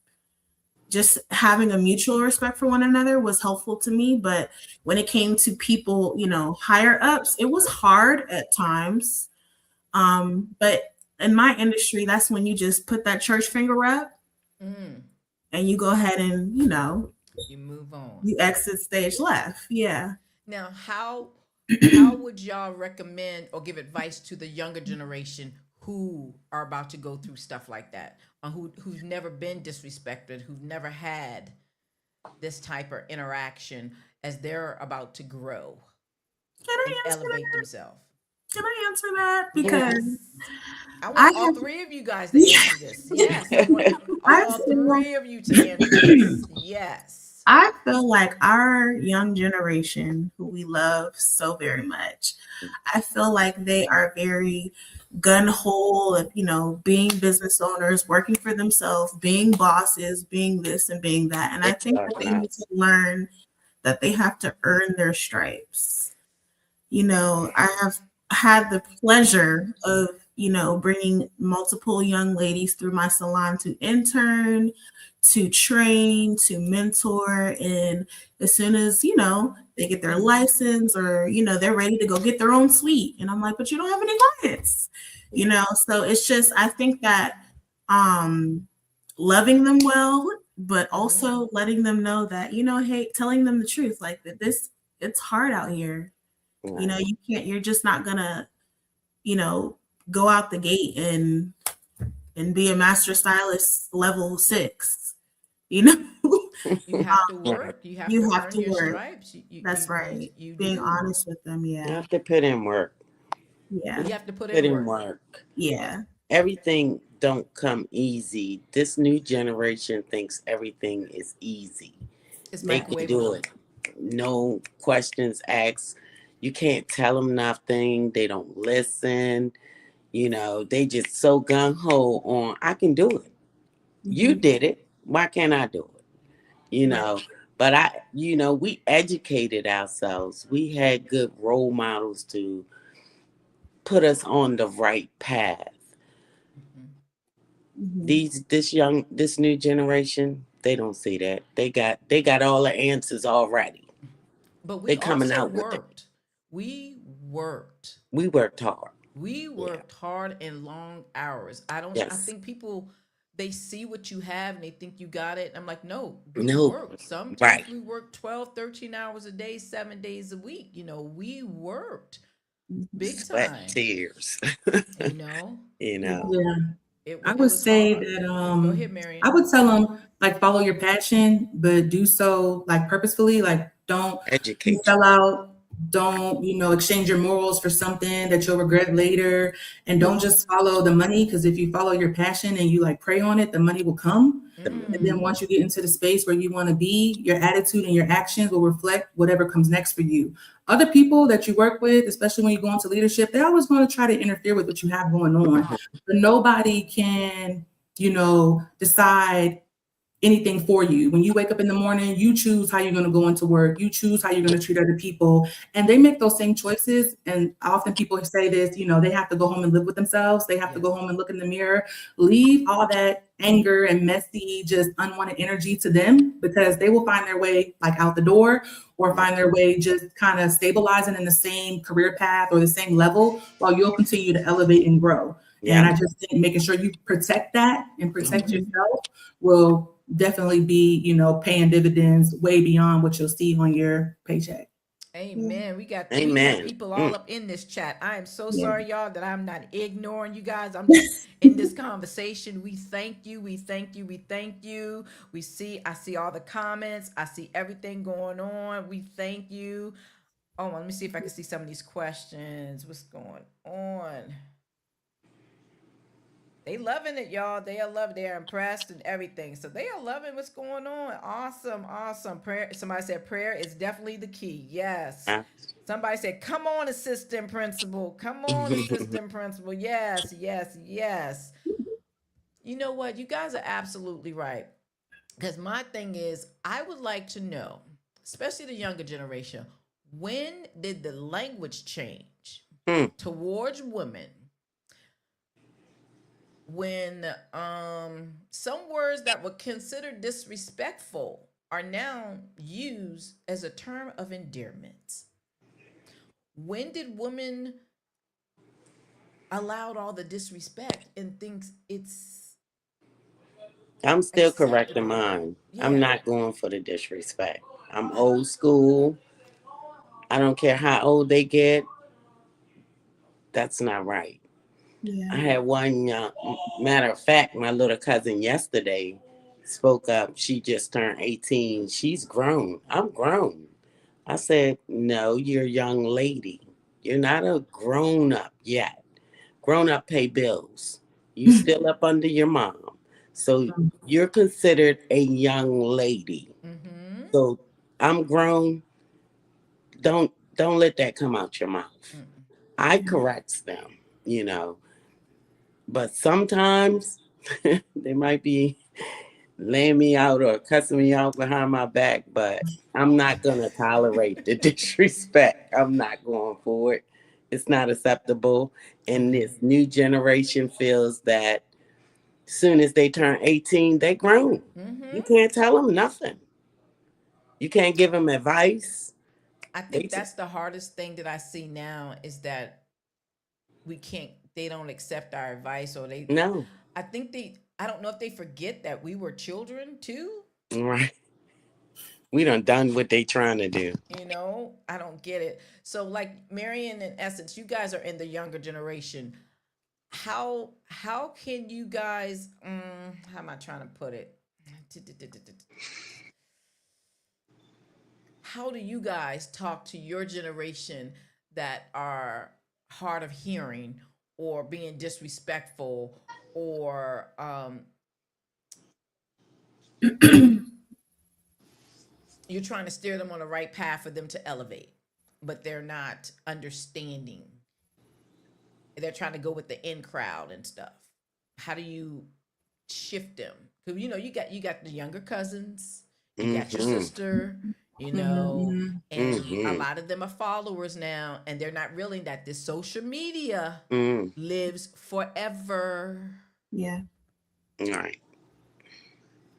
having a mutual respect for one another was helpful to me. But when it came to people, higher ups, it was hard at times. But in my industry, that's when you just put that church finger up and you go ahead and, you move on. You exit stage left. Yeah. Now, how would y'all recommend or give advice to the younger generation who are about to go through stuff like that, or who've never been disrespected, who've never had this type of interaction as they're about to grow and elevate themselves? Can I answer that? Because I want all three of you guys to answer this. Yes, I want all three of you to answer this. Yes. I feel like our young generation, who we love so very much, I feel like they are very gun-ho of, being business owners, working for themselves, being bosses, being this and being that. And I think that they need to learn that they have to earn their stripes. I have had the pleasure of, bringing multiple young ladies through my salon to intern, to train, to mentor. And as soon as, they get their license or, they're ready to go get their own suite. And I'm like, but you don't have any clients, So it's just, I think that um, loving them well, but also letting them know that, hey, telling them the truth, like that it's hard out here. Right. You're just not gonna, you know, go out the gate and be a master stylist level 6. You know, You have to Right. work. You have to you have earn to your work. stripes. That's right. You Being do. honest with them. You Yeah. have to put in work. Yeah. You have to put Put in in work. work. Yeah. Everything don't come easy. This new generation thinks everything is easy. It's They can do microwavable. it. No questions asked. You can't tell them nothing. They don't listen. They just so gung ho on, I can do it. You Hmm. did it. Why can't I do it? You Right. know, but we educated ourselves. We had good role models to put us on the right path. Mhm. Hmm. This new generation, they don't see that. They got all the answers already. But They we coming also out with it. worked. We worked. We worked hard. We Yeah. worked hard and long hours. I Yes. think people, they see what you have and they think you got it. I'm like, no, we No. worked. Sometimes Right. we worked 12, 13 hours a day, 7 days a week. We worked big Sweat, time, tears. you know. you It know. Yeah. I it would was say hard. that Go ahead, I Marion. would tell them like follow your passion, but do so like purposefully. Like don't Educate sell out. Don't exchange your morals for something that you'll regret later, and don't just follow the money because if you follow your passion and you like pray on it, the money will come. them. And then Mm. once you get into the space where you want to be, your attitude and your actions will reflect whatever comes next for you. Other people that you work with, especially when you go into leadership, they're always going to try to interfere with what you have going on. But nobody can, decide anything for you. When you wake up in the morning, you choose how you're going to go into work. You choose how you're going to treat other people. And they make those same choices. And often people say this, they have to go home and live with themselves. They have to Yes. go home and look in the mirror, leave all that anger and messy, just unwanted energy to them because they will find their way like out the door or find their way just kind of stabilizing in the same career path or the same level while you'll continue to elevate and grow. And Yeah. I just think making sure you protect that and protect Mhm. yourself will definitely be, paying dividends way beyond what you'll see on your paycheck. Yeah. Amen. We got Amen. people all Mm. up in this chat. I am so Yeah. sorry, y'all, that I'm not ignoring you guys. I'm just in this conversation. We thank you. We thank you. We thank you. I see all the comments. I see everything going on. We thank you. Oh, let me see if I can see some of these questions. What's going on? They loving it, y'all. They are loving. They are impressed and everything. So they are loving what's going on. Awesome, awesome. Prayer. Somebody said prayer is definitely the key. Yes. Yeah. Somebody said, "Come on, assistant principal. Come on, assistant principal." Yes, yes, yes. You know what? You guys are absolutely right. Because my thing is, I would like to know, especially the younger generation, when did the language change Mm. towards women when some words that were considered disrespectful are now used as a term of endearment? When did women allowed all the disrespect and thinks it's I'm still correcting acceptable? mine. I'm Yeah. not going for the disrespect. I'm old school. I don't care how old they get. That's not right. I Yeah. had one, matter of fact, my little cousin yesterday spoke up. She just turned 18. She's grown. I'm grown. I said, no, you're a young lady. You're not a grown up yet. Grown up pay bills. You still up under your mom. So you're considered a young lady. Mm-hmm. So I'm grown. Don't let that come out your mouth. Mm-mm. I correct them, you know. But sometimes they might be laying me out or cussing me out behind my back, but I'm not gonna tolerate the disrespect. I'm not going for it. It's not acceptable. And Okay. this new generation feels that soon as they turn 18, they grown. You Mm-hmm. can't tell them nothing. You can't give them advice. I They think t- that's the hardest thing that I see now is that we can't, they don't accept our advice, or they, no, I think they, I don't know if they forget that we were children too. right. We done what they trying to do. I don't get it. So, like Marion, in essence, you guys are in the younger generation. How can you guys? How am I trying to put it? How do you guys talk to your generation that are hard of hearing or being disrespectful, or you're trying to steer them on the right path for them to elevate, but they're not understanding? They're trying to go with the in crowd and stuff. How do you shift them? Because you got the younger cousins, you got your Mm-hmm. sister, Mm-hmm. and a Mm-hmm. lot of them are followers now, and they're not realizing that this social media Mm. lives forever. Yeah. All right.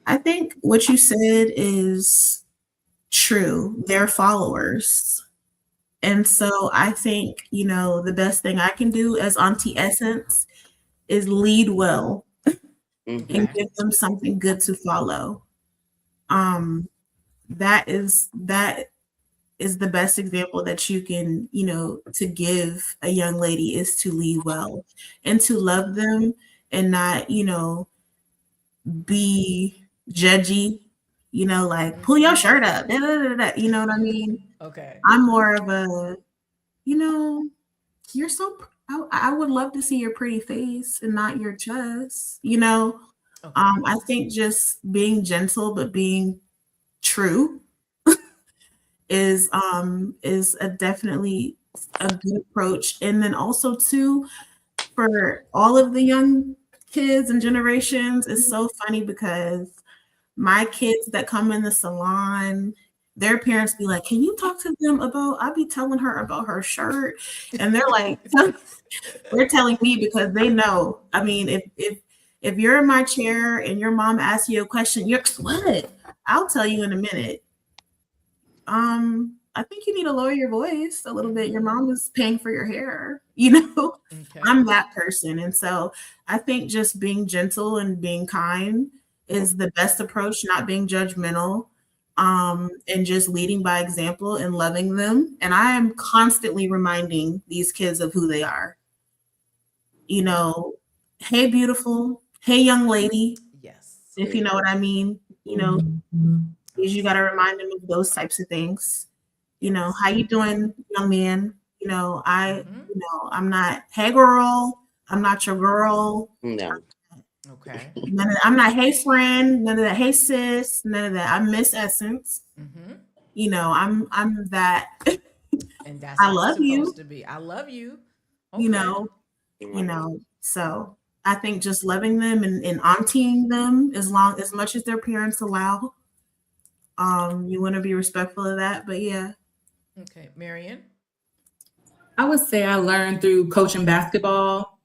I think what you said is true. They're followers. And so I think, the best thing I can do as Auntie Essence is lead well Mm-hmm. and Okay. give them something good to follow. Um, that is the best example that you can, to give a young lady is to lead well and to love them and not, be judgy, like pull your Mm-hmm. shirt up, da, da, da, da, you know what I mean? Okay. I'm more of a, you know, you're so, I would love to see your pretty face and not your chest. Okay. I think just being gentle but being true is a definitely a good approach. And then also too, for all of the young kids and generations, it's so funny because my kids that come in the salon, their parents be like, "Can you talk to them about?" I be telling her about her shirt, and they're like, they're telling me because they know. I mean, if you're in my chair and your mom asks you a question, you're what? I'll tell you in a minute. I think you need to lower your voice a little bit. Your Mm-hmm. mom is paying for your hair, you know? Okay. I'm that person. And so I think just being gentle and being kind is the best approach, not being judgmental, and just leading by example and loving them. And I am constantly reminding these kids of who they are. You know, hey, beautiful. Hey, young lady, Yes. if you know what I mean. Mhm. You got to Awesome. remind them of those types of things. Yes. How you doing, young man? Mm-hmm. I'm not, hey girl, I'm not your girl. No. Okay. I'm not, hey friend, none of that, hey sis, none of that. I'm Miss Essence. Mm-hmm. I'm that. And that's I how it's love you, supposed to be. I love you. you Okay. know, Right. So I think just loving them and auntieing them as much as their parents allow. You want to be respectful of that, but yeah. Okay. Marion. I would say I learned through coaching basketball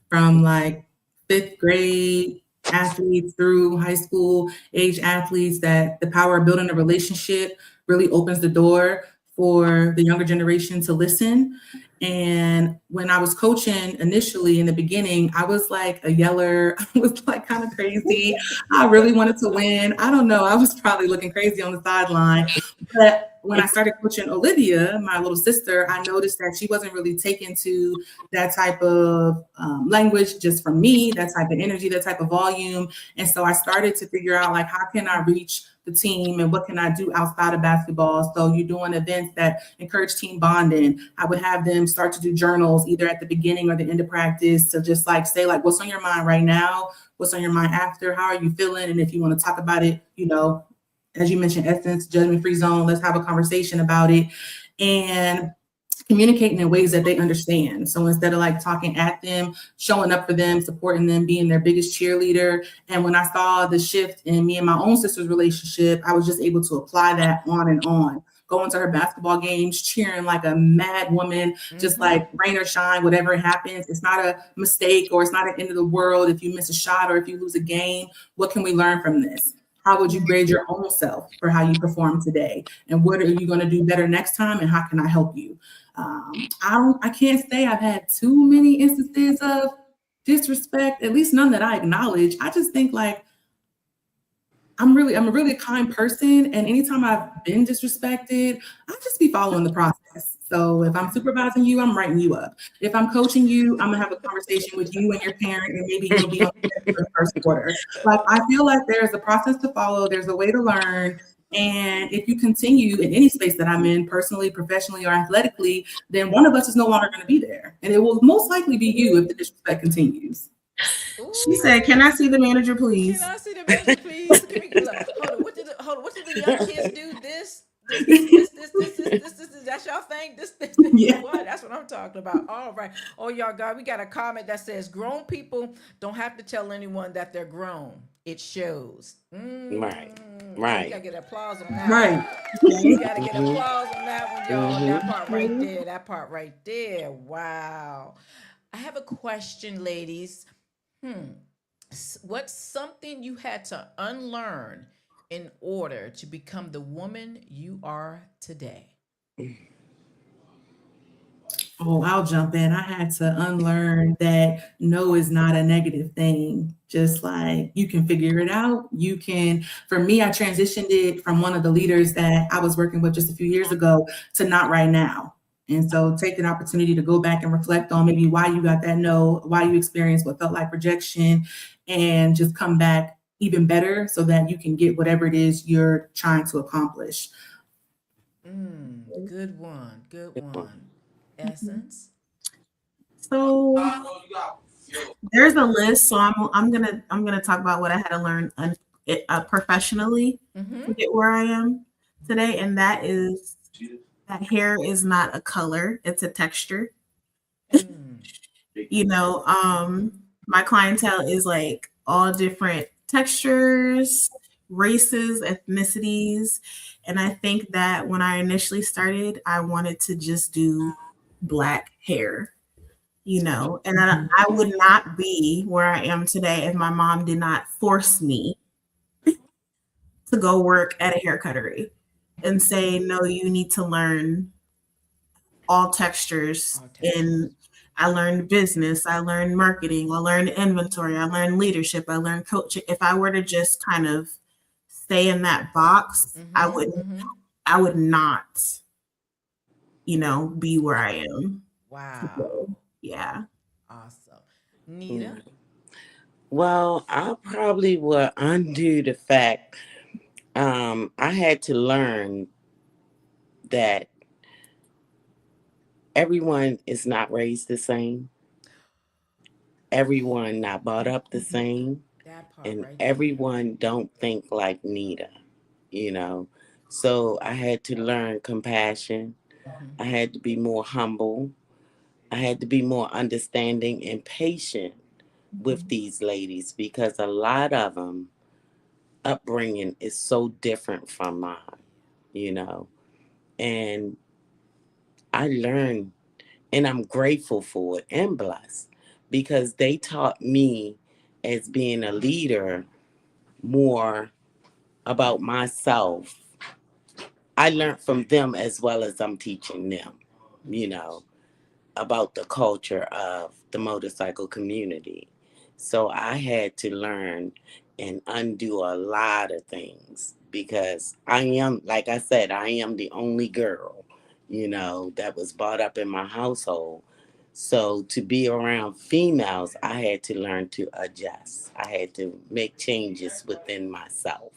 from like fifth grade athletes through high school age athletes that the power of building a relationship really opens the door for the younger generation to listen. And when I was coaching initially in the beginning, I was like a yeller. I was like kind of crazy. I really wanted to win. I don't know. I was probably looking crazy on the sideline. But when I started coaching Olivia, my little sister, I noticed that she wasn't really taken to that type of language just from me, that type of energy, that type of volume. And so I started to figure out like, how can I reach the team and what can I do outside of basketball? So you're doing events that encourage team bonding. I would have them start to do journals either at the beginning or the end of practice to just like say like, what's on your mind right now? What's on your mind after? How are you feeling? And if you want to talk about it, as you mentioned, essence, judgment free zone, let's have a conversation about it. And communicating in ways that they understand. So instead of like talking at them, showing up for them, supporting them, being their biggest cheerleader. And when I saw the shift in me and my own sister's relationship, I was just able to apply that on and on. going to her basketball games, cheering like a mad woman, just Mm-hmm. like rain or shine, whatever happens. It's not a mistake or it's not an end of the world if you miss a shot or if you lose a game. What can we learn from this? How would you grade your own self for how you perform today? And what are you going to do better next time? And how can I help you? I can't say I've had too many instances of disrespect, at least none that I acknowledge. I just think like I'm a really kind person, and anytime I've been disrespected, I just be following the process. So if I'm Okay. supervising you, I'm writing you up. If I'm coaching you, I'm gonna have a conversation with you and your parent, and maybe you'll be on the first quarter. Like I feel like there's a process to follow, there's a way to learn. And if you continue in any space that I'm in, personally, professionally, or athletically, then one of us is no longer going to be there. And it will most likely be you if the disrespect continues. She said, "Can Ooh. I see the manager, Can please?" I see the manager, please? Give me look, hold on. What did the young kids do? This. That's y'all thing. This. Yeah. What? That's what I'm talking about. All right. Oh, y'all, God, we got a comment that says, "Grown people don't have to tell anyone that they're grown. It shows." Right. Oh, we gotta Right. get applause on that one. Right. We Okay. gotta get Mm-hmm. applause on that one, y'all. That Mm-hmm. part right there. That part right there. Wow. I have a question, ladies. Hmm. What's something you had to unlearn in order to become the woman you are today? Oh, I'll jump in. I had to unlearn that no is not a negative thing. Just like you can figure it out. You can, for me, I transitioned it from one of the leaders that I was working with just a few years ago to not right now. And so take an opportunity to go back and reflect on maybe why you got that no, why you experienced what felt like rejection, and just come back even better so that you can get whatever it is you're trying to accomplish. Good one. Good Good one. one. Essence. So there's a list. So I'm gonna talk about what I had to learn professionally Mm-hmm. to get where I am today, and that is that hair is not a color; it's a texture. Mm. You know, my clientele is like all different textures, races, ethnicities. And I think that when I initially started, I wanted to just do black hair, and I would not be where I am today if my mom did not force me to go work at a hair cuttery and say, no, you need to learn all textures. All And textures. I learned business, I learned marketing, I learned inventory, I learned leadership, I learned coaching. If I were to just kind of stay in that box, Mm-hmm. Mm-hmm. I would not, be where I am Wow. today. Yeah. Awesome. Nita. Mm. Well, I probably will undo the fact I had to learn that everyone is not raised the same, everyone not brought up the same, That part and right there. everyone don't think like Nita, you know. So I had to learn compassion. Mm-hmm. I had to be more humble. I had to be more understanding and patient with Mhm. these ladies because a lot of them upbringing is so different from mine, you know. And I learned, and I'm grateful for it and blessed because they taught me as being a leader more about myself. I learned from them as well as I'm teaching them, you know, about the culture of the motorcycle community. So I had to learn and undo a lot of things because I am, like I said, I am the only girl, that was brought up in my household. So to be around females, I had to learn to adjust. I had to make changes within myself.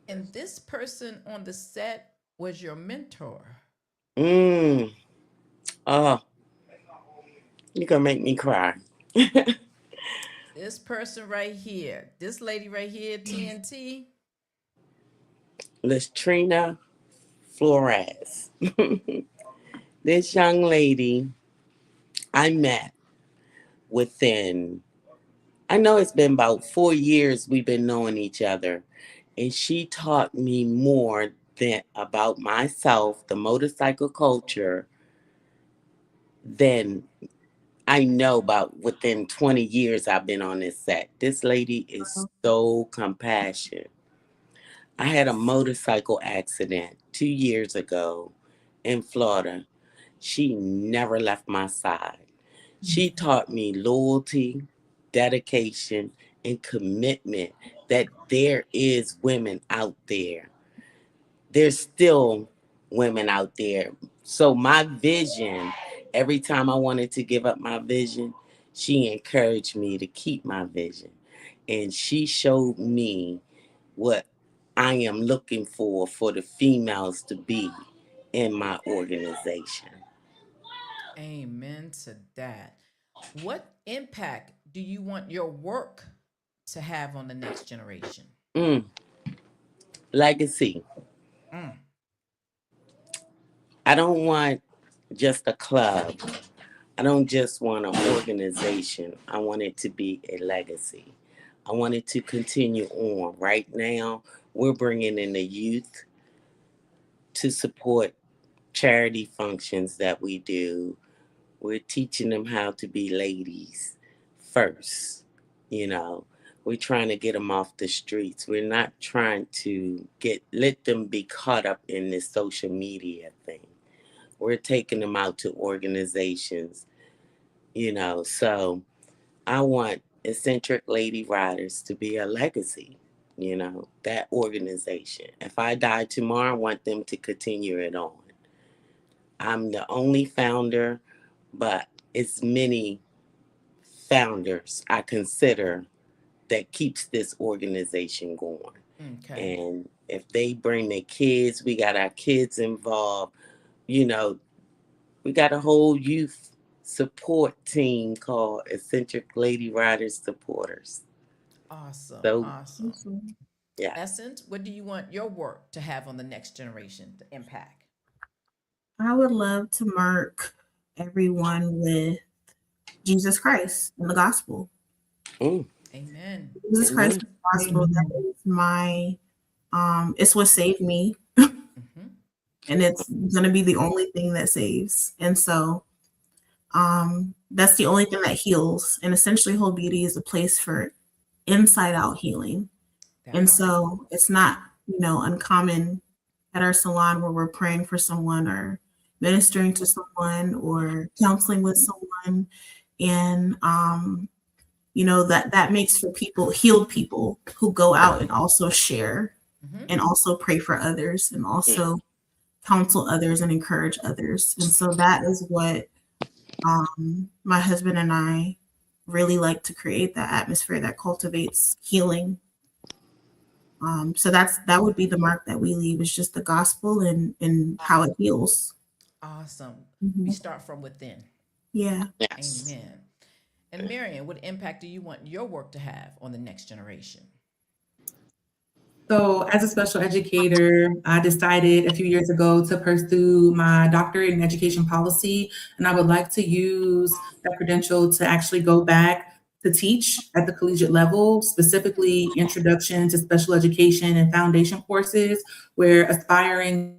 And this person on the set was your mentor. Mm. Oh, you're going to make me cry. This person right here, this lady right here, TNT. Latrina Flores. This young lady I met within, I know it's been about 4 years we've been knowing each other, and she taught me more than about myself, the motorcycle culture, than I know about within 20 years I've been on this set. This lady is so compassionate. I had a motorcycle accident 2 years ago in Florida. She never left my side. She taught me loyalty, dedication, and commitment that there is women out there. There's still women out there. So my vision, every time I wanted to give up my vision, she encouraged me to keep my vision. And she showed me what I am looking for the females to be in my organization. Amen to that. What impact do you want your work to have on the next generation? Mm, legacy. Mm, I don't want just a club. I don't just want an organization. I want it to be a legacy. I want it to continue on. Right now, we're bringing in the youth to support charity functions that we do. We're teaching them how to be ladies first. You know, we're trying to get them off the streets. We're not trying to let them be caught up in this social media thing. We're taking them out to organizations, so I want eccentric lady riders to be a legacy, that organization. If I die tomorrow, I want them to continue it on. I'm the only founder, but it's many founders I consider that keeps this organization going. okay. And if they bring their kids, we got our kids involved, you know, we got a whole youth support team called Eccentric Lady Riders Supporters. Awesome. So, Awesome. Awesome. yeah. Essence, what do you want your work to have on the next generation, the impact? I would love to mark everyone with Jesus Christ and the gospel. Mm, Amen. Jesus Christ amen. and the gospel, that is my it's what saved me, Hmm. and it's gonna be the only thing that saves. And so that's the only thing that heals. And essentially whole beauty is a place for inside out healing. That And part. so it's not, uncommon at our salon where we're praying for someone or ministering to someone or counseling with someone. And that makes for people, healed people who go out and also share Hmm. and also pray for others and Mm, also counsel others and encourage others. And so that is what my husband and I really like to create, that atmosphere that cultivates healing. So that would be the mark that we leave, is just the gospel and how it heals. Awesome. We Mhm. start from within. Yeah. yes. Amen. And Marion, what impact do you want your work to have on the next generation? So, as a special educator, I decided a few years ago to pursue my doctorate in education policy, and I would like to use that credential to actually go back to teach at the collegiate level, specifically introduction to special education and foundation courses, where aspiring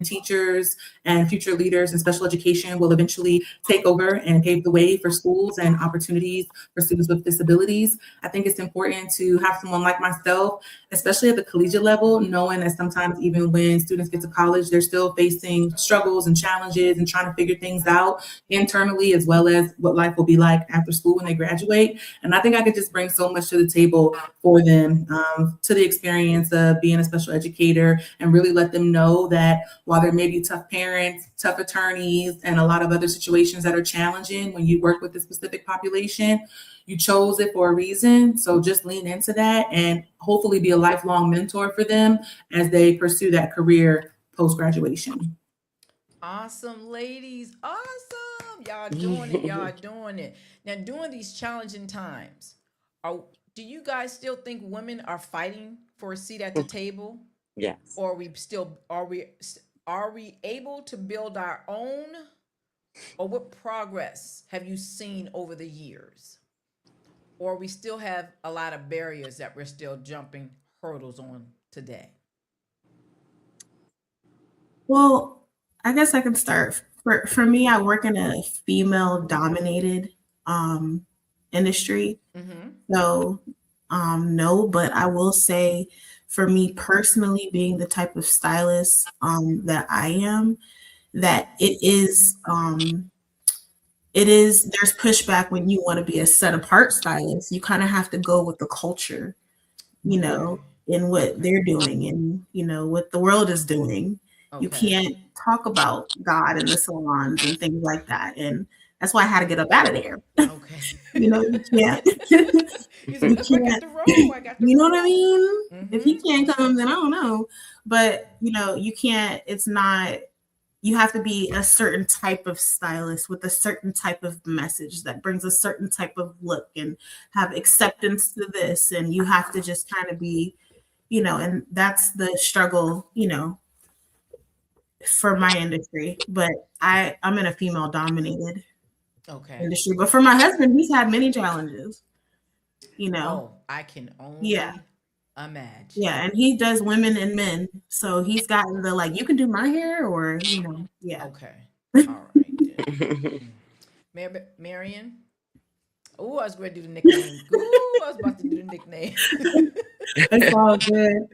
teachers and future leaders in special education will eventually take over and pave the way for schools and opportunities for students with disabilities. I think it's important to have someone like myself, especially at the collegiate level, knowing that sometimes even when students get to college, they're still facing struggles and challenges and trying to figure things out internally, as well as what life will be like after school when they graduate. And I think I could just bring so much to the table for them, to the experience of being a special educator, and really let them know that while there may be tough parents, tough attorneys, and a lot of other situations that are challenging when you work with a specific population, you chose it for a reason. So just lean into that and hopefully be a lifelong mentor for them as they pursue that career post graduation. Awesome, ladies. Awesome. Y'all doing it. Y'all doing it. Now, during these challenging times, are do you guys still think women are fighting for a seat at the table? Yes. Or are we still are we able to build our own, or what progress have you seen over the years? Or we still have a lot of barriers that we're still jumping hurdles on today? Well, I guess I can start. For me, I work in a female dominated um industry. Mm-hmm. So no, but I will say for me personally being the type of stylist that I am, that it is there's pushback when you want to be a set apart stylist. You kind of have to go with the culture, you Okay. know, in what Okay. they're doing and, what the world is doing. You Okay. can't talk about God in the salons and things like that. And that's why I had to get up out of there. Okay. You can't, You said, you "Nope, I got can't, the role. I got the you know what I role." mean? If Mm-hmm. he can't come, then I don't know. But, you can't, it's not, you have to be a certain type of stylist with a certain type of message that brings a certain type of look and have acceptance to this. And you have to just kind of be, and that's the struggle, for my industry. But I'm in a female dominated Okay. industry. But for my husband, he's had many challenges, you know. Oh, I can Yeah. only imagine. Yeah. And he does women and men. So he's gotten the like, you can do my hair or, yeah. Okay. All right then. Marion. Oh, I was going to do the nickname. Ooh, I was about to do the nickname. It's all good.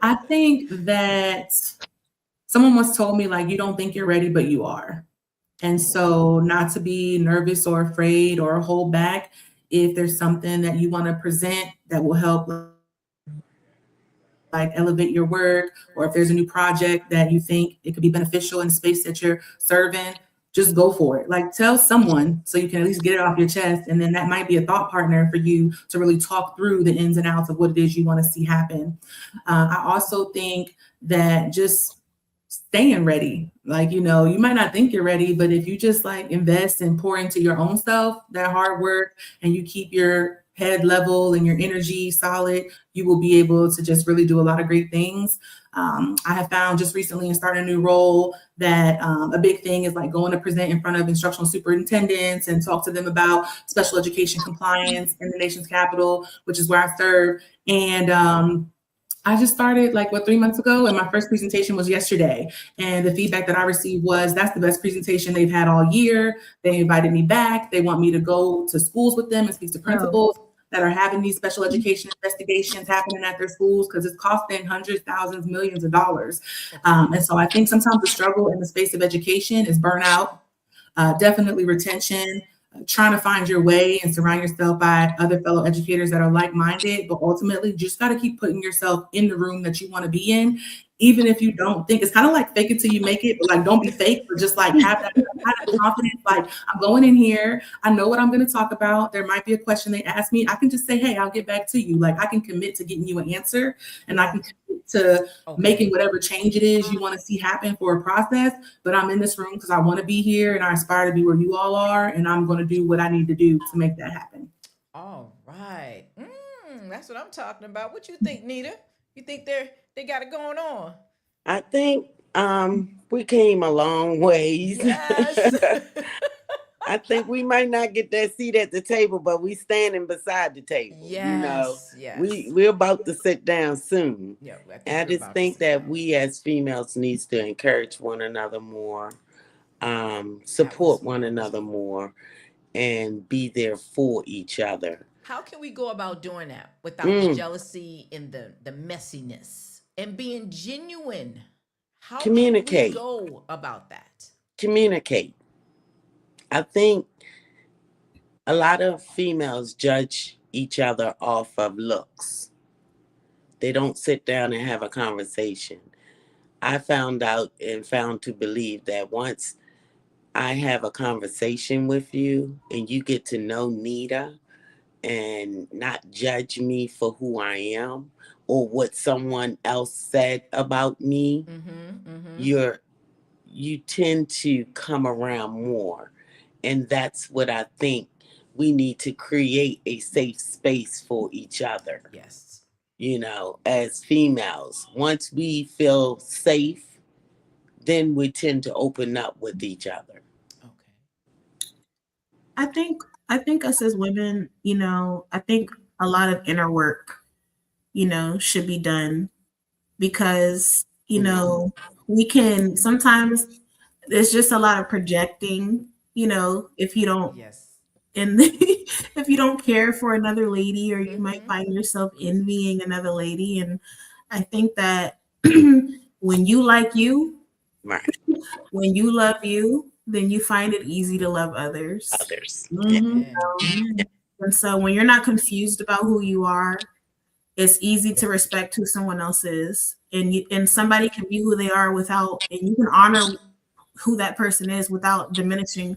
I think that someone once told me, like, you don't think you're ready, but you are. And Oh, so, not to be nervous or afraid or hold back if there's something that you want to present that will help, like elevate your work, or if there's a new project that you think it could be beneficial in the space that you're serving, just go for it. Like tell someone so you can at least get it off your chest. And then that might be a thought partner for you to really talk through the ins and outs of what it is you want to see happen. I also think that just staying ready. Like, you might not think you're ready, but if you just like invest and pour into your own self, that hard work, and you keep your head level and your energy solid, you will be able to just really do a lot of great things. I have found just recently in starting a new role that a big thing is like going to present in front of instructional superintendents and talk to them about special education compliance in the nation's capital, which is where I serve. And I just started like 3 months ago, and my first presentation was yesterday. And the feedback that I received was that's the best presentation they've had all year. They invited me back. They want me to go to schools with them and speak to Oh, principals that are having these special education investigations happening at their schools because it's costing hundreds, thousands, millions of dollars. And so I think sometimes the struggle in the space of education is burnout, definitely retention, trying to find your way and surround yourself by other fellow educators that are like-minded, but ultimately just got to keep putting yourself in the room that you want to be in, even if you don't think it's kind of like fake it till you make it, but like don't be fake, but just like have that kind of confidence. Like I'm going in here, I know what I'm going to talk about. There might be a question they ask me. I can just say, hey, I'll get back to you. Like I can commit to getting you an answer, and I can commit to making okay. whatever change it is you want to see happen for a process. But I'm in this room because I want to be here and I aspire to be where you all are, and I'm going to do what I need to do to make that happen. All right. That's what I'm talking about. What you think, Nita? You think they got it going on? I think we came a long ways. Yes. I think we might not get that seat at the table, but we standing beside the table. Yes. Yes. We're about to sit down soon. Yeah, I think And I we're just about to think sit that down. we as females needs to encourage one another more, That was support one smart. another more, and be there for each other. How can we go about doing that without the Mm, jealousy and the messiness and being genuine? How can we communicate, go about that? communicate. I think a lot of females judge each other off of looks. They don't sit down and have a conversation. I found out and found to believe that once I have a conversation with you and you get to know Nita and not judge me for who I am or what someone else said about me, Mm-hmm. Mm-hmm. you're you tend to come around more. And that's what I think we need to create a safe space for each other, Yes. as females. Once we feel safe, then we tend to open up with each other. Okay. I think us as women, I think a lot of inner work, should be done because, Mhm. we can sometimes there's just a lot of projecting, if you don't Yes. and if you don't care for another lady, or you might Mm-hmm. find yourself envying another lady. And I think that when you like you, Right. when you love you, then you find it easy to love others. Others. Yeah. Mm-hmm. Amen. Amen. And so when you're not confused about who you are, it's easy to respect who someone else is. And somebody can be who they are without, and you can honor who that person is without diminishing,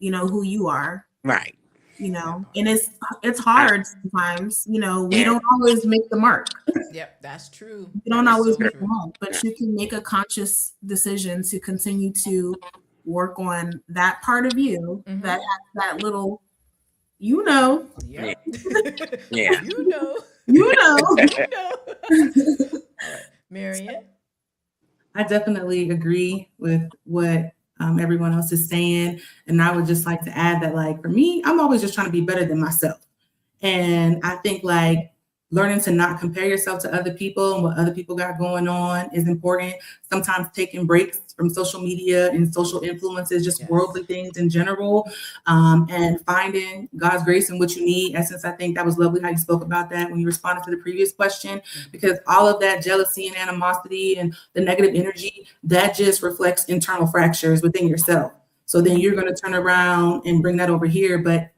who you are. Right. That And part. it's I, hard sometimes. We yeah. don't always make the mark. Yep, that's true. You That don't is always so True. make the true. mark, but Right. you can make a conscious decision to continue to work on that part of you that Mm-hmm. has that little, you know, Yeah. Yep. Yeah. You know. you know. You know. All right, Marion. I definitely agree with what everyone else is saying. And I would just like to add that, like, for me, I'm always just trying to be better than myself. And I think like learning to not compare yourself to other people and what other people got going on is important. Sometimes taking breaks from social media and social influences, just Yes. worldly things in general, and finding God's grace in what you need. Essence, I think that was lovely how you spoke about that when you responded to the previous question, Mm-hmm. because all of that jealousy and animosity and the negative energy, that just reflects internal fractures within yourself. So then you're going to turn around and bring that over here. But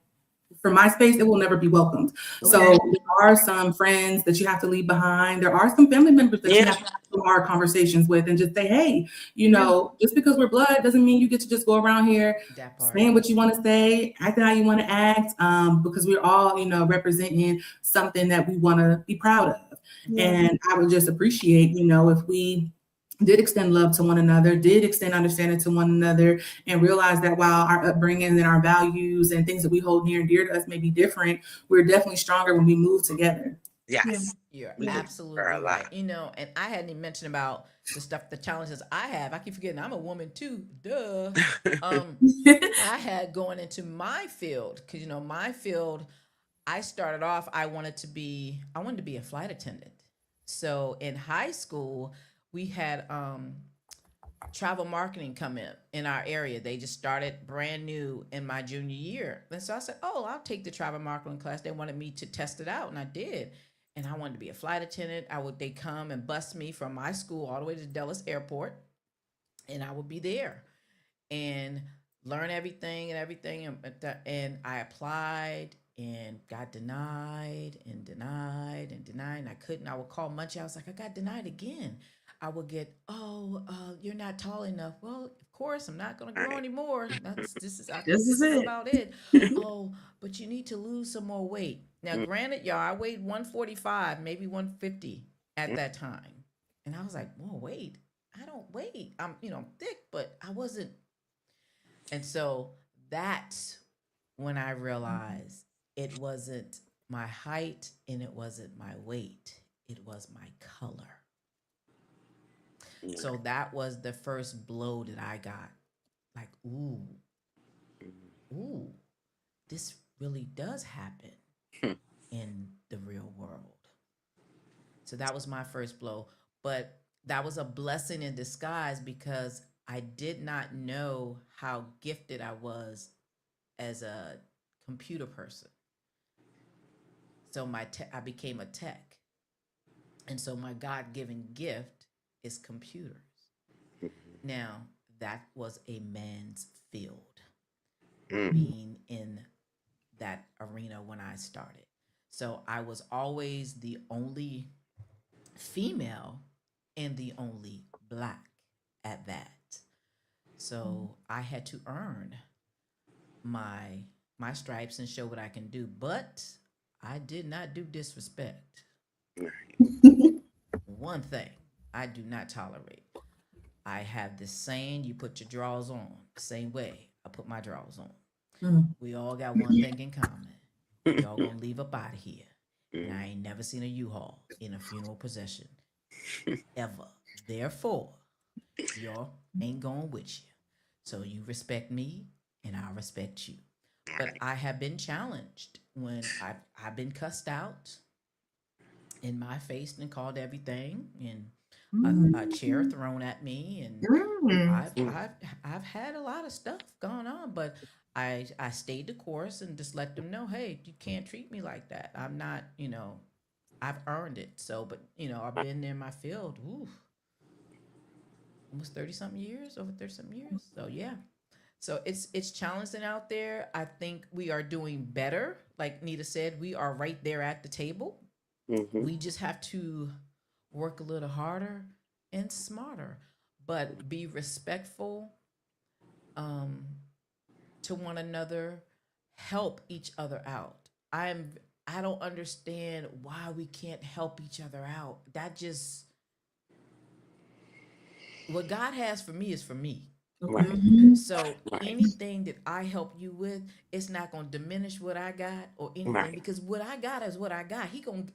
for my space, it will never be welcomed. So Okay. there are some friends that you have to leave behind. There are some family members that you Yeah. have to have some hard conversations with and just say, hey, Yeah. just because we're blood doesn't mean you get to just go around here That part. saying what you want to say, acting how you want to act, because we're all, representing something that we want to be proud of. Mm-hmm. Yeah. And I would just appreciate, if we did extend love to one another, did extend understanding to one another, and realize that while our upbringing and our values and things that we hold near and dear to us may be different, we're definitely stronger when we move together. Yeah. Yes. You're We Yeah. can share absolutely a lot. right. And I hadn't even mentioned about the stuff, the challenges I have. I keep forgetting I'm a woman too. Duh. Um, I had going into my field because my field. I started off. I wanted to be a flight attendant. So in high school, we had travel marketing come in our area. They just started brand new in my junior year. And so I said, "Oh, I'll take the travel marketing class." They wanted me to test it out, and I did. And I wanted to be a flight attendant. They come and bus me from my school all the way to Dallas Airport, and I would be there and learn everything and everything. And I applied and got denied and denied and denied. And I couldn't. I would call Munchie. I was like, I got denied again. I would get, you're not tall enough. Well, of course, I'm not going to grow Right. anymore. I This think is this is it. about it. Oh, but you need to lose some more weight. Now, Mm, granted, y'all, I weighed 145, maybe 150 at mm, that time. And I was like, whoa, wait, I don't weigh. I'm thick, but I wasn't. And so that's when I realized it wasn't my height and it wasn't my weight, it was my color. mm, So that was the first blow that I got. Like, ooh, this really does happen mm. in the real world. So that was my first blow. But that was a blessing in disguise because I did not know how gifted I was as a computer person. So I became a tech. And so my God-given gift is computers. Now, that was a man's field, Mm. being in that arena when I started. So I was always the only female and the only black at that. So I had to earn my my stripes and show what I can do. But I did not do disrespect. Right. One thing I do not tolerate. I have this saying: you put your drawers on the same way I put my drawers on. Mm. We all got one thing in common. We all gonna leave up out of here. And I ain't never seen a U-Haul in a funeral procession ever. Therefore, y'all ain't going with you. So you respect me and I respect you. But Right. I have been challenged when I've been cussed out in my face and called everything. And a chair thrown at me, and Mm. I've Mm. I've I've had a lot of stuff going on, but I stayed the course and just let them know, hey, you can't treat me like that. I'm not, I've earned it. So, but I've been in my field, almost 30 something years, over 30 something years. So yeah. So it's challenging out there. I think we are doing better. Like Nita said, we are right there at the table. Mm-hmm. We just have to work a little harder and smarter, but be respectful um, to one another, help each other out. I don't understand why we can't help each other out. That just what God has for me is for me. Right. So Right. anything that I help you with, it's not gonna diminish what I got or anything, Right. because what I got is what I got.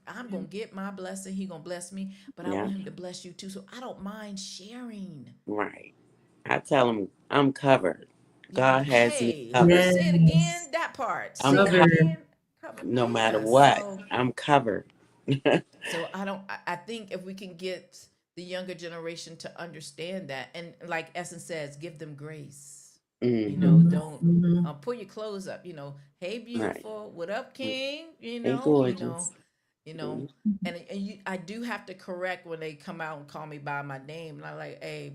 I'm gonna get my blessing. He gonna bless me, but I Yeah. want him to bless you too. So I don't mind sharing. Right. I tell them I'm covered. God has me Hey, covered. say it again. Yes. That part. I'm Say it covered Covered. again. Cover. no matter Yeah. what. So I'm covered. I don't. I think if we can get the younger generation to understand that, and like Essence says, give them grace. Mm-hmm. Don't Mhm. pull your clothes up. Hey, Right. beautiful, what up, King? Hey, gorgeous. You know. Mm-hmm. I do have to correct when they come out and call me by my name, and I'm like, hey,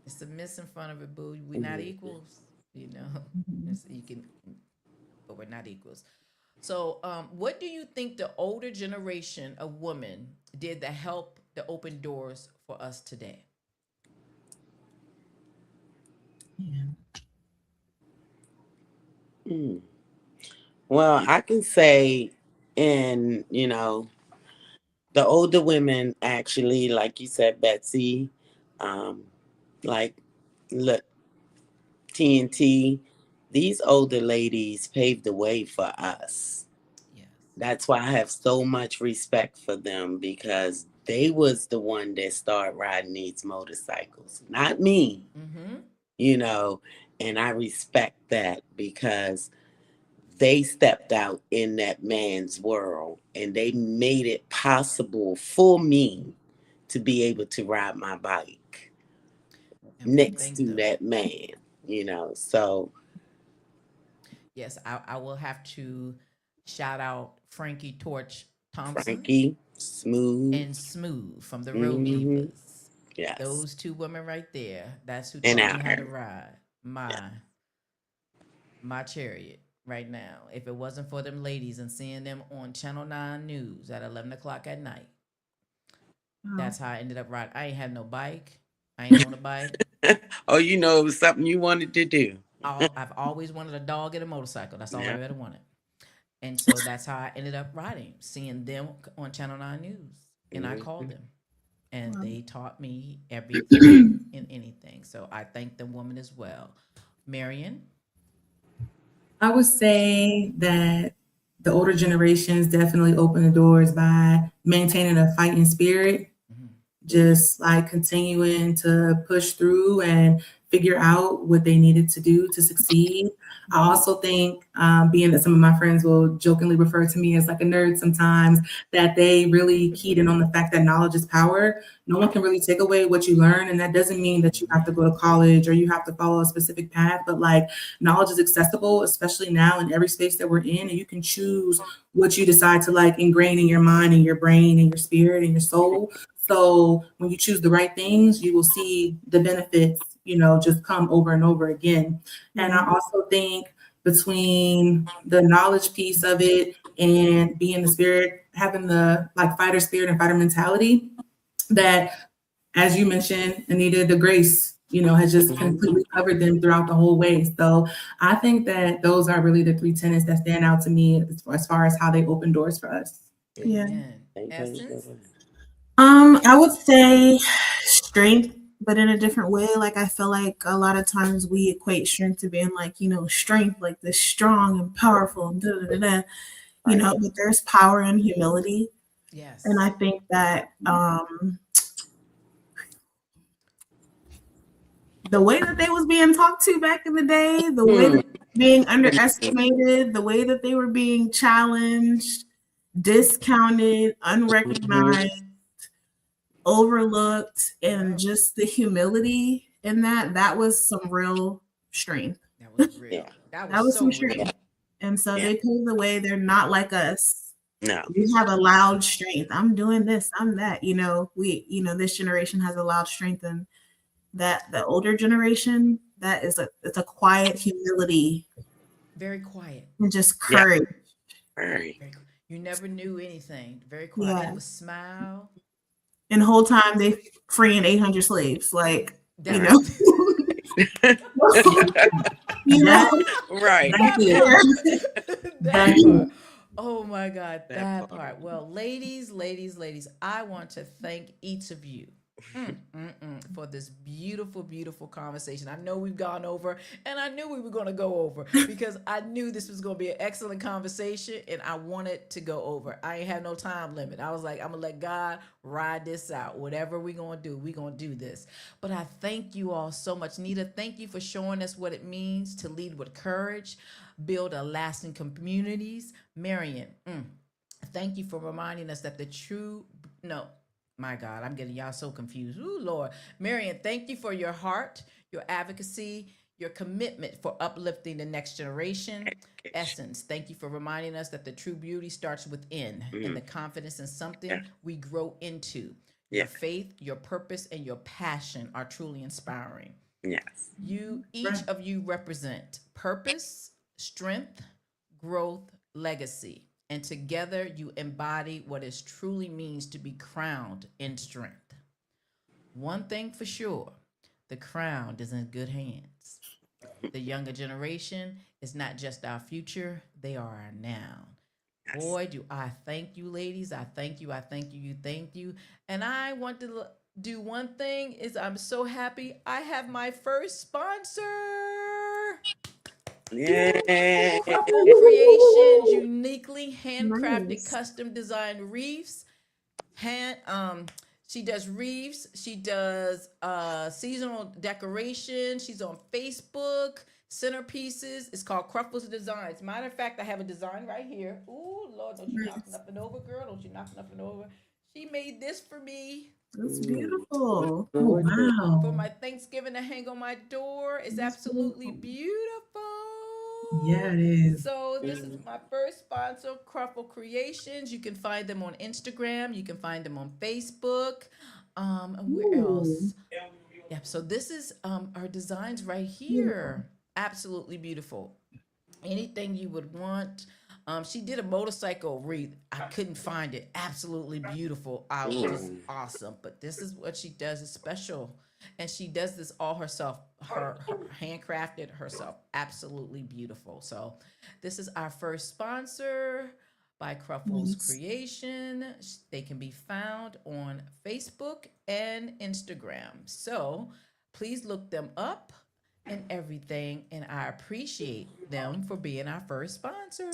it's a miss in front of it, boo. We're not equals. You know, you can, but we're not equals. So, what do you think the older generation of women did that help to open doors for us today? Yeah. Mm. Well, I can say, in the older women actually, like you said, Betsy, um, like look, TNT, these older ladies paved the way for us. Yes. That's why I have so much respect for them, because they was the one that started riding these motorcycles, not me, Mm-hmm. you know, and I respect that because they stepped out in that man's world and they made it possible for me to be able to ride my bike And we next thank to them. that man. So Yes, I will have to shout out Frankie Torch Thompson Frankie, smooth, and Smooth from the Road hmm Divas. yes, Those two women right there. That's who and taught me out how to here, ride yeah. my chariot right now. If it wasn't for them ladies and seeing them on Channel 9 News at 11 o'clock at night, Wow. that's how I ended up riding. I ain't had no bike. I ain't own a bike. Oh, it was something you wanted to do. I've always wanted a dog and a motorcycle. That's all I Yeah. ever wanted. And so that's how I ended up riding, seeing them on Channel 9 News. And I called Mhm. them. And Wow. they taught me everything and anything. So I thank the woman as well. Marion? I would say that the older generations definitely open the doors by maintaining a fighting spirit, Mm-hmm. just like continuing to push through and figure out what they needed to do to succeed. I also think, being that some of my friends will jokingly refer to me as like a nerd sometimes, that they really keyed in on the fact that knowledge is power. No one can really take away what you learn. And that doesn't mean that you have to go to college or you have to follow a specific path, but like knowledge is accessible, especially now in every space that we're in. And you can choose what you decide to like ingrain in your mind and your brain and your spirit and your soul. So when you choose the right things, you will see the benefits, just come over and over again. And I also think between the knowledge piece of it and being the spirit, having the like fighter spirit and fighter mentality, that as you mentioned, Anita, the grace, has just Mhm. completely covered them throughout the whole way. So I think that those are really the three tenets that stand out to me as far as how they open doors for us. Yeah. Amen. They paved the Essence? way. I would say strength, but in a different way. Like I feel like a lot of times we equate strength to being like, strength, like this strong and powerful and da da da da. Right. But there's power in humility. And Yes. I think that the way that they was being talked to back in the day, the way Hmm. that being underestimated, the way that they were being challenged, discounted, Mhm. unrecognized, overlooked, and Yep. just the humility in that was some real strength. That was Yeah. real. That was That was so some real. Yeah. strength. And so Yeah. they paved the way. They're not like us. No. We have a loud strength. I'm doing this, I'm that. This generation has a loud strength, and that the older generation, it's a quiet humility Very quiet. and just Yeah. courage. Very. You never knew anything. Very quiet. Yeah. And would smile. And the whole time they freeing 800 slaves. Like, you That Right. know, you know, That Right. that that's it. part. That That's part. it. Oh my God, That that part. part. Well, ladies, I want to thank each of you for this beautiful, beautiful conversation. I know we've gone over, and I knew we were going to go over because I knew this was going to be an excellent conversation, and I wanted to go over. I ain't have no time limit. I was like, I'm going to let God ride this out. Whatever we're going to do, we're going to do this. But I thank you all so much. Nita, thank you for showing us what it means to lead with courage, build a lasting communities. Marion, thank you for reminding us that the true, no, my God, I'm getting y'all so confused. Ooh, Lord. Marion, thank you for your heart, your advocacy, your commitment for uplifting the next generation. Education. Essence, thank you for reminding us that the true beauty starts within and the Mm. confidence in Yeah. something we grow into. Your Yeah. faith, your purpose, and your passion are truly inspiring. Yes. Each Right. of you represent purpose, strength, growth, legacy. And together you embody what it truly means to be crowned in strength. One thing for sure, the crown is in good hands. The younger generation is not just our future, they are our now. Yes. Boy, do I thank you, ladies. I thank you. I thank you. You thank you. And I want to do one thing is I'm so happy I have my first sponsor. Yay. Cruffle Creations, uniquely handcrafted, nice. custom designed reefs. Hand She does reefs. She does seasonal decoration. She's on Facebook. Centerpieces. It's called Cruffles Designs. Matter of fact, I have a design right here. Ooh, Lord, don't you knock Nice. nothing over, girl. Don't you knock nothing over. She made this for me That's Ooh, beautiful. Oh gorgeous. for wow. my Thanksgiving to hang on my door. It's That's absolutely beautiful. beautiful. Yeah, it is. So this is Mm. my first sponsor, Cruffle Creations. You can find them on Instagram. You can find them on Facebook. And where Ooh, else? Yep. So this is our designs right beautiful. here. Absolutely beautiful. Anything you would want. She did a motorcycle wreath. I couldn't find it. Absolutely beautiful. Just Ooh. awesome. But this is what she does. It's special. And she does this all herself. Her handcrafted herself. Absolutely beautiful. So this is our first sponsor by Cruffles Nice. Creation. They can be found on Facebook and Instagram. So please look them up and everything. And I appreciate them for being our first sponsor.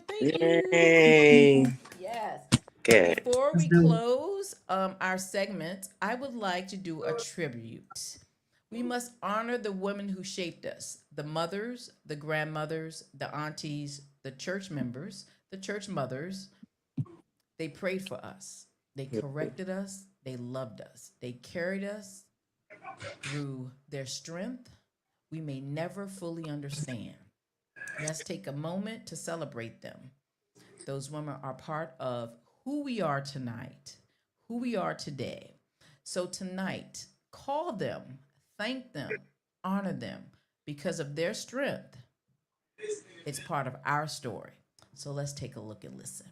Thank you. Yay. Yes. Good. Before That's we dope. close our segment, I would like to do a tribute. We must honor the women who shaped us, the mothers, the grandmothers, the aunties, the church members, the church mothers. They prayed for us, they corrected us, they loved us, they carried us through their strength we may never fully understand. Let's take a moment to celebrate them. Those women are part of who we are tonight, who we are today. So tonight, call them, thank them, honor them because of their strength. It's part of our story. So let's take a look and listen.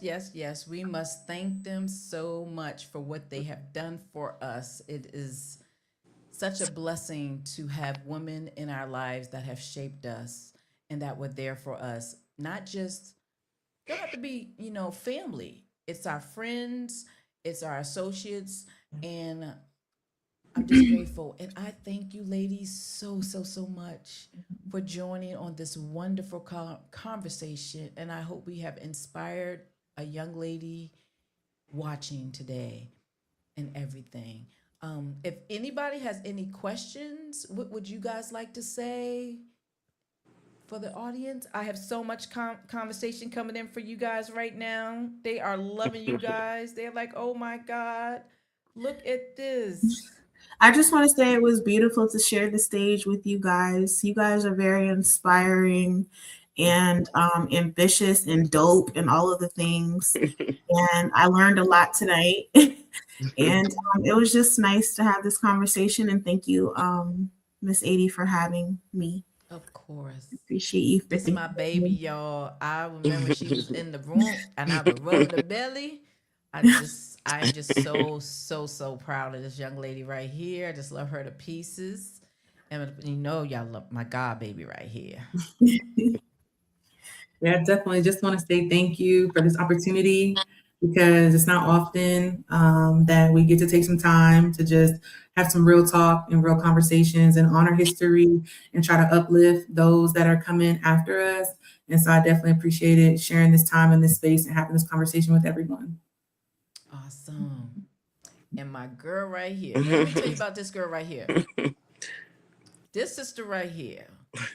Yes, yes. We must thank them so much for what they have done for us. It is such a blessing to have women in our lives that have shaped us and that were there for us. Not just, don't have to be, family. It's our friends, it's our associates, and I'm just grateful. And I thank you, ladies, so, so, so much for joining on this wonderful conversation. And I hope we have inspired a young lady watching today and everything. If anybody has any questions, what would you guys like to say for the audience? I have so much conversation coming in for you guys right now. They are loving you guys. They're like, oh my God, look at this. I just want to say it was beautiful to share the stage with you guys. You guys are very inspiring and ambitious and dope and all of the things. And I learned a lot tonight. And it was just nice to have this conversation. And thank you, Miss Adie, for having me. Of course. Appreciate you for This is my thinking of baby, me. y'all. I remember she was in the room and I was rubbing the belly. I'm just so, so, so proud of this young lady right here. I just love her to pieces. And y'all love my God baby right here. Yeah, definitely. Just want to say thank you for this opportunity because it's not often that we get to take some time to just have some real talk and real conversations and honor history and try to uplift those that are coming after us. And so I definitely appreciated sharing this time in this space and having this conversation with everyone. Awesome. And my girl right here. Now, let me tell you about this girl right here. This sister right here.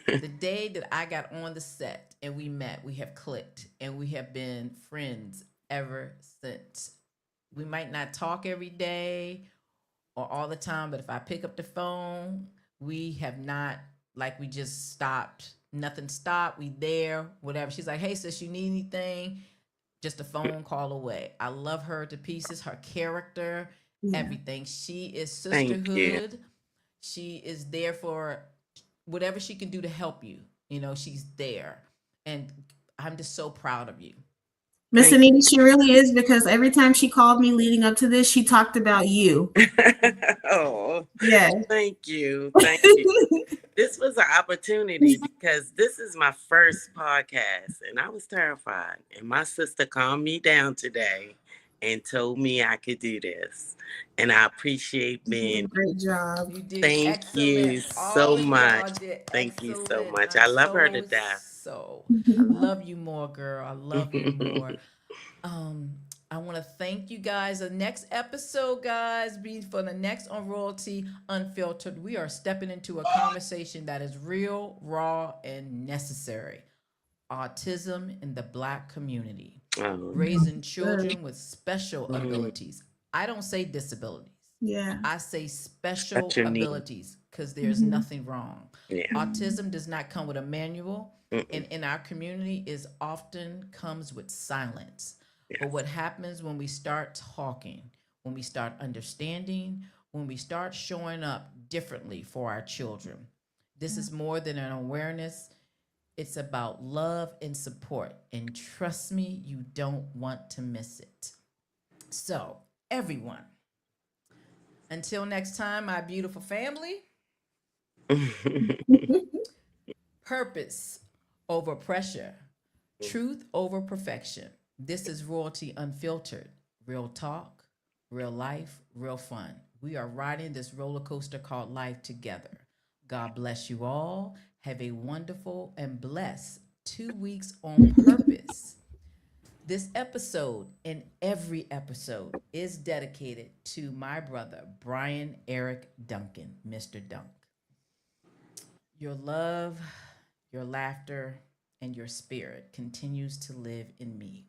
The day that I got on the set and we met, we have clicked and we have been friends ever since. We might not talk every day or all the time, but if I pick up the phone, we have not, like, we just stopped. Nothing stopped. We there, whatever. She's like, hey, sis, you need anything? Just a phone call away. I love her to pieces, her character, Yeah. everything. She is Thank you. sisterhood. She is there for whatever she can do to help you. She's there. And I'm just so proud of you. Miss Thank Anita, she really is because every time she called me leading up to this, she talked about you. you. Oh, Yeah. thank you. Thank you. This was an opportunity because this is my first podcast and I was terrified. And my sister calmed me down today and told me I could do this. And I appreciate You did a being. great job. You did Thank excellent. you All so of much. y'all did Thank you so excellent. much. I'm I love her to so, death. so. I love you more, girl. I love you more. Um, I want to thank you guys. The next episode, guys, be for the next on Royalty Unfiltered. We are stepping into a conversation that is real, raw, and necessary. Autism in the Black community. Oh, Raising Good. children with special mm, abilities. I don't say disabilities. Yeah. I say special special need. abilities because there's Mhm. nothing wrong. Yeah. Autism does not come with a manual, and Mm-mm. in our community is often comes with silence. But Yes. what happens when we start talking, when we start understanding, when we start showing up differently for our children? This is more than an awareness. It's about love and support. And trust me, you don't want to miss it. So, everyone, until next time, my beautiful family, purpose over pressure, truth over perfection. This is Royalty Unfiltered. Real talk, real life, real fun. We are riding this roller coaster called life together. God bless you all. Have a wonderful and blessed 2 weeks on purpose. This episode and every episode is dedicated to my brother, Brian Eric Duncan, Mr. Dunk. Your love, your laughter, and your spirit continues to live in me.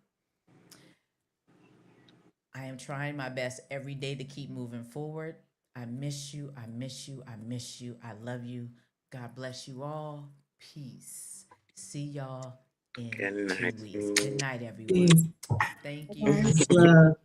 I am trying my best every day to keep moving forward. I miss you. I miss you. I miss you. I love you. God bless you all. Peace. See y'all in Good two night. weeks. Good night, everyone. Peace. Thank you. Bye. Love.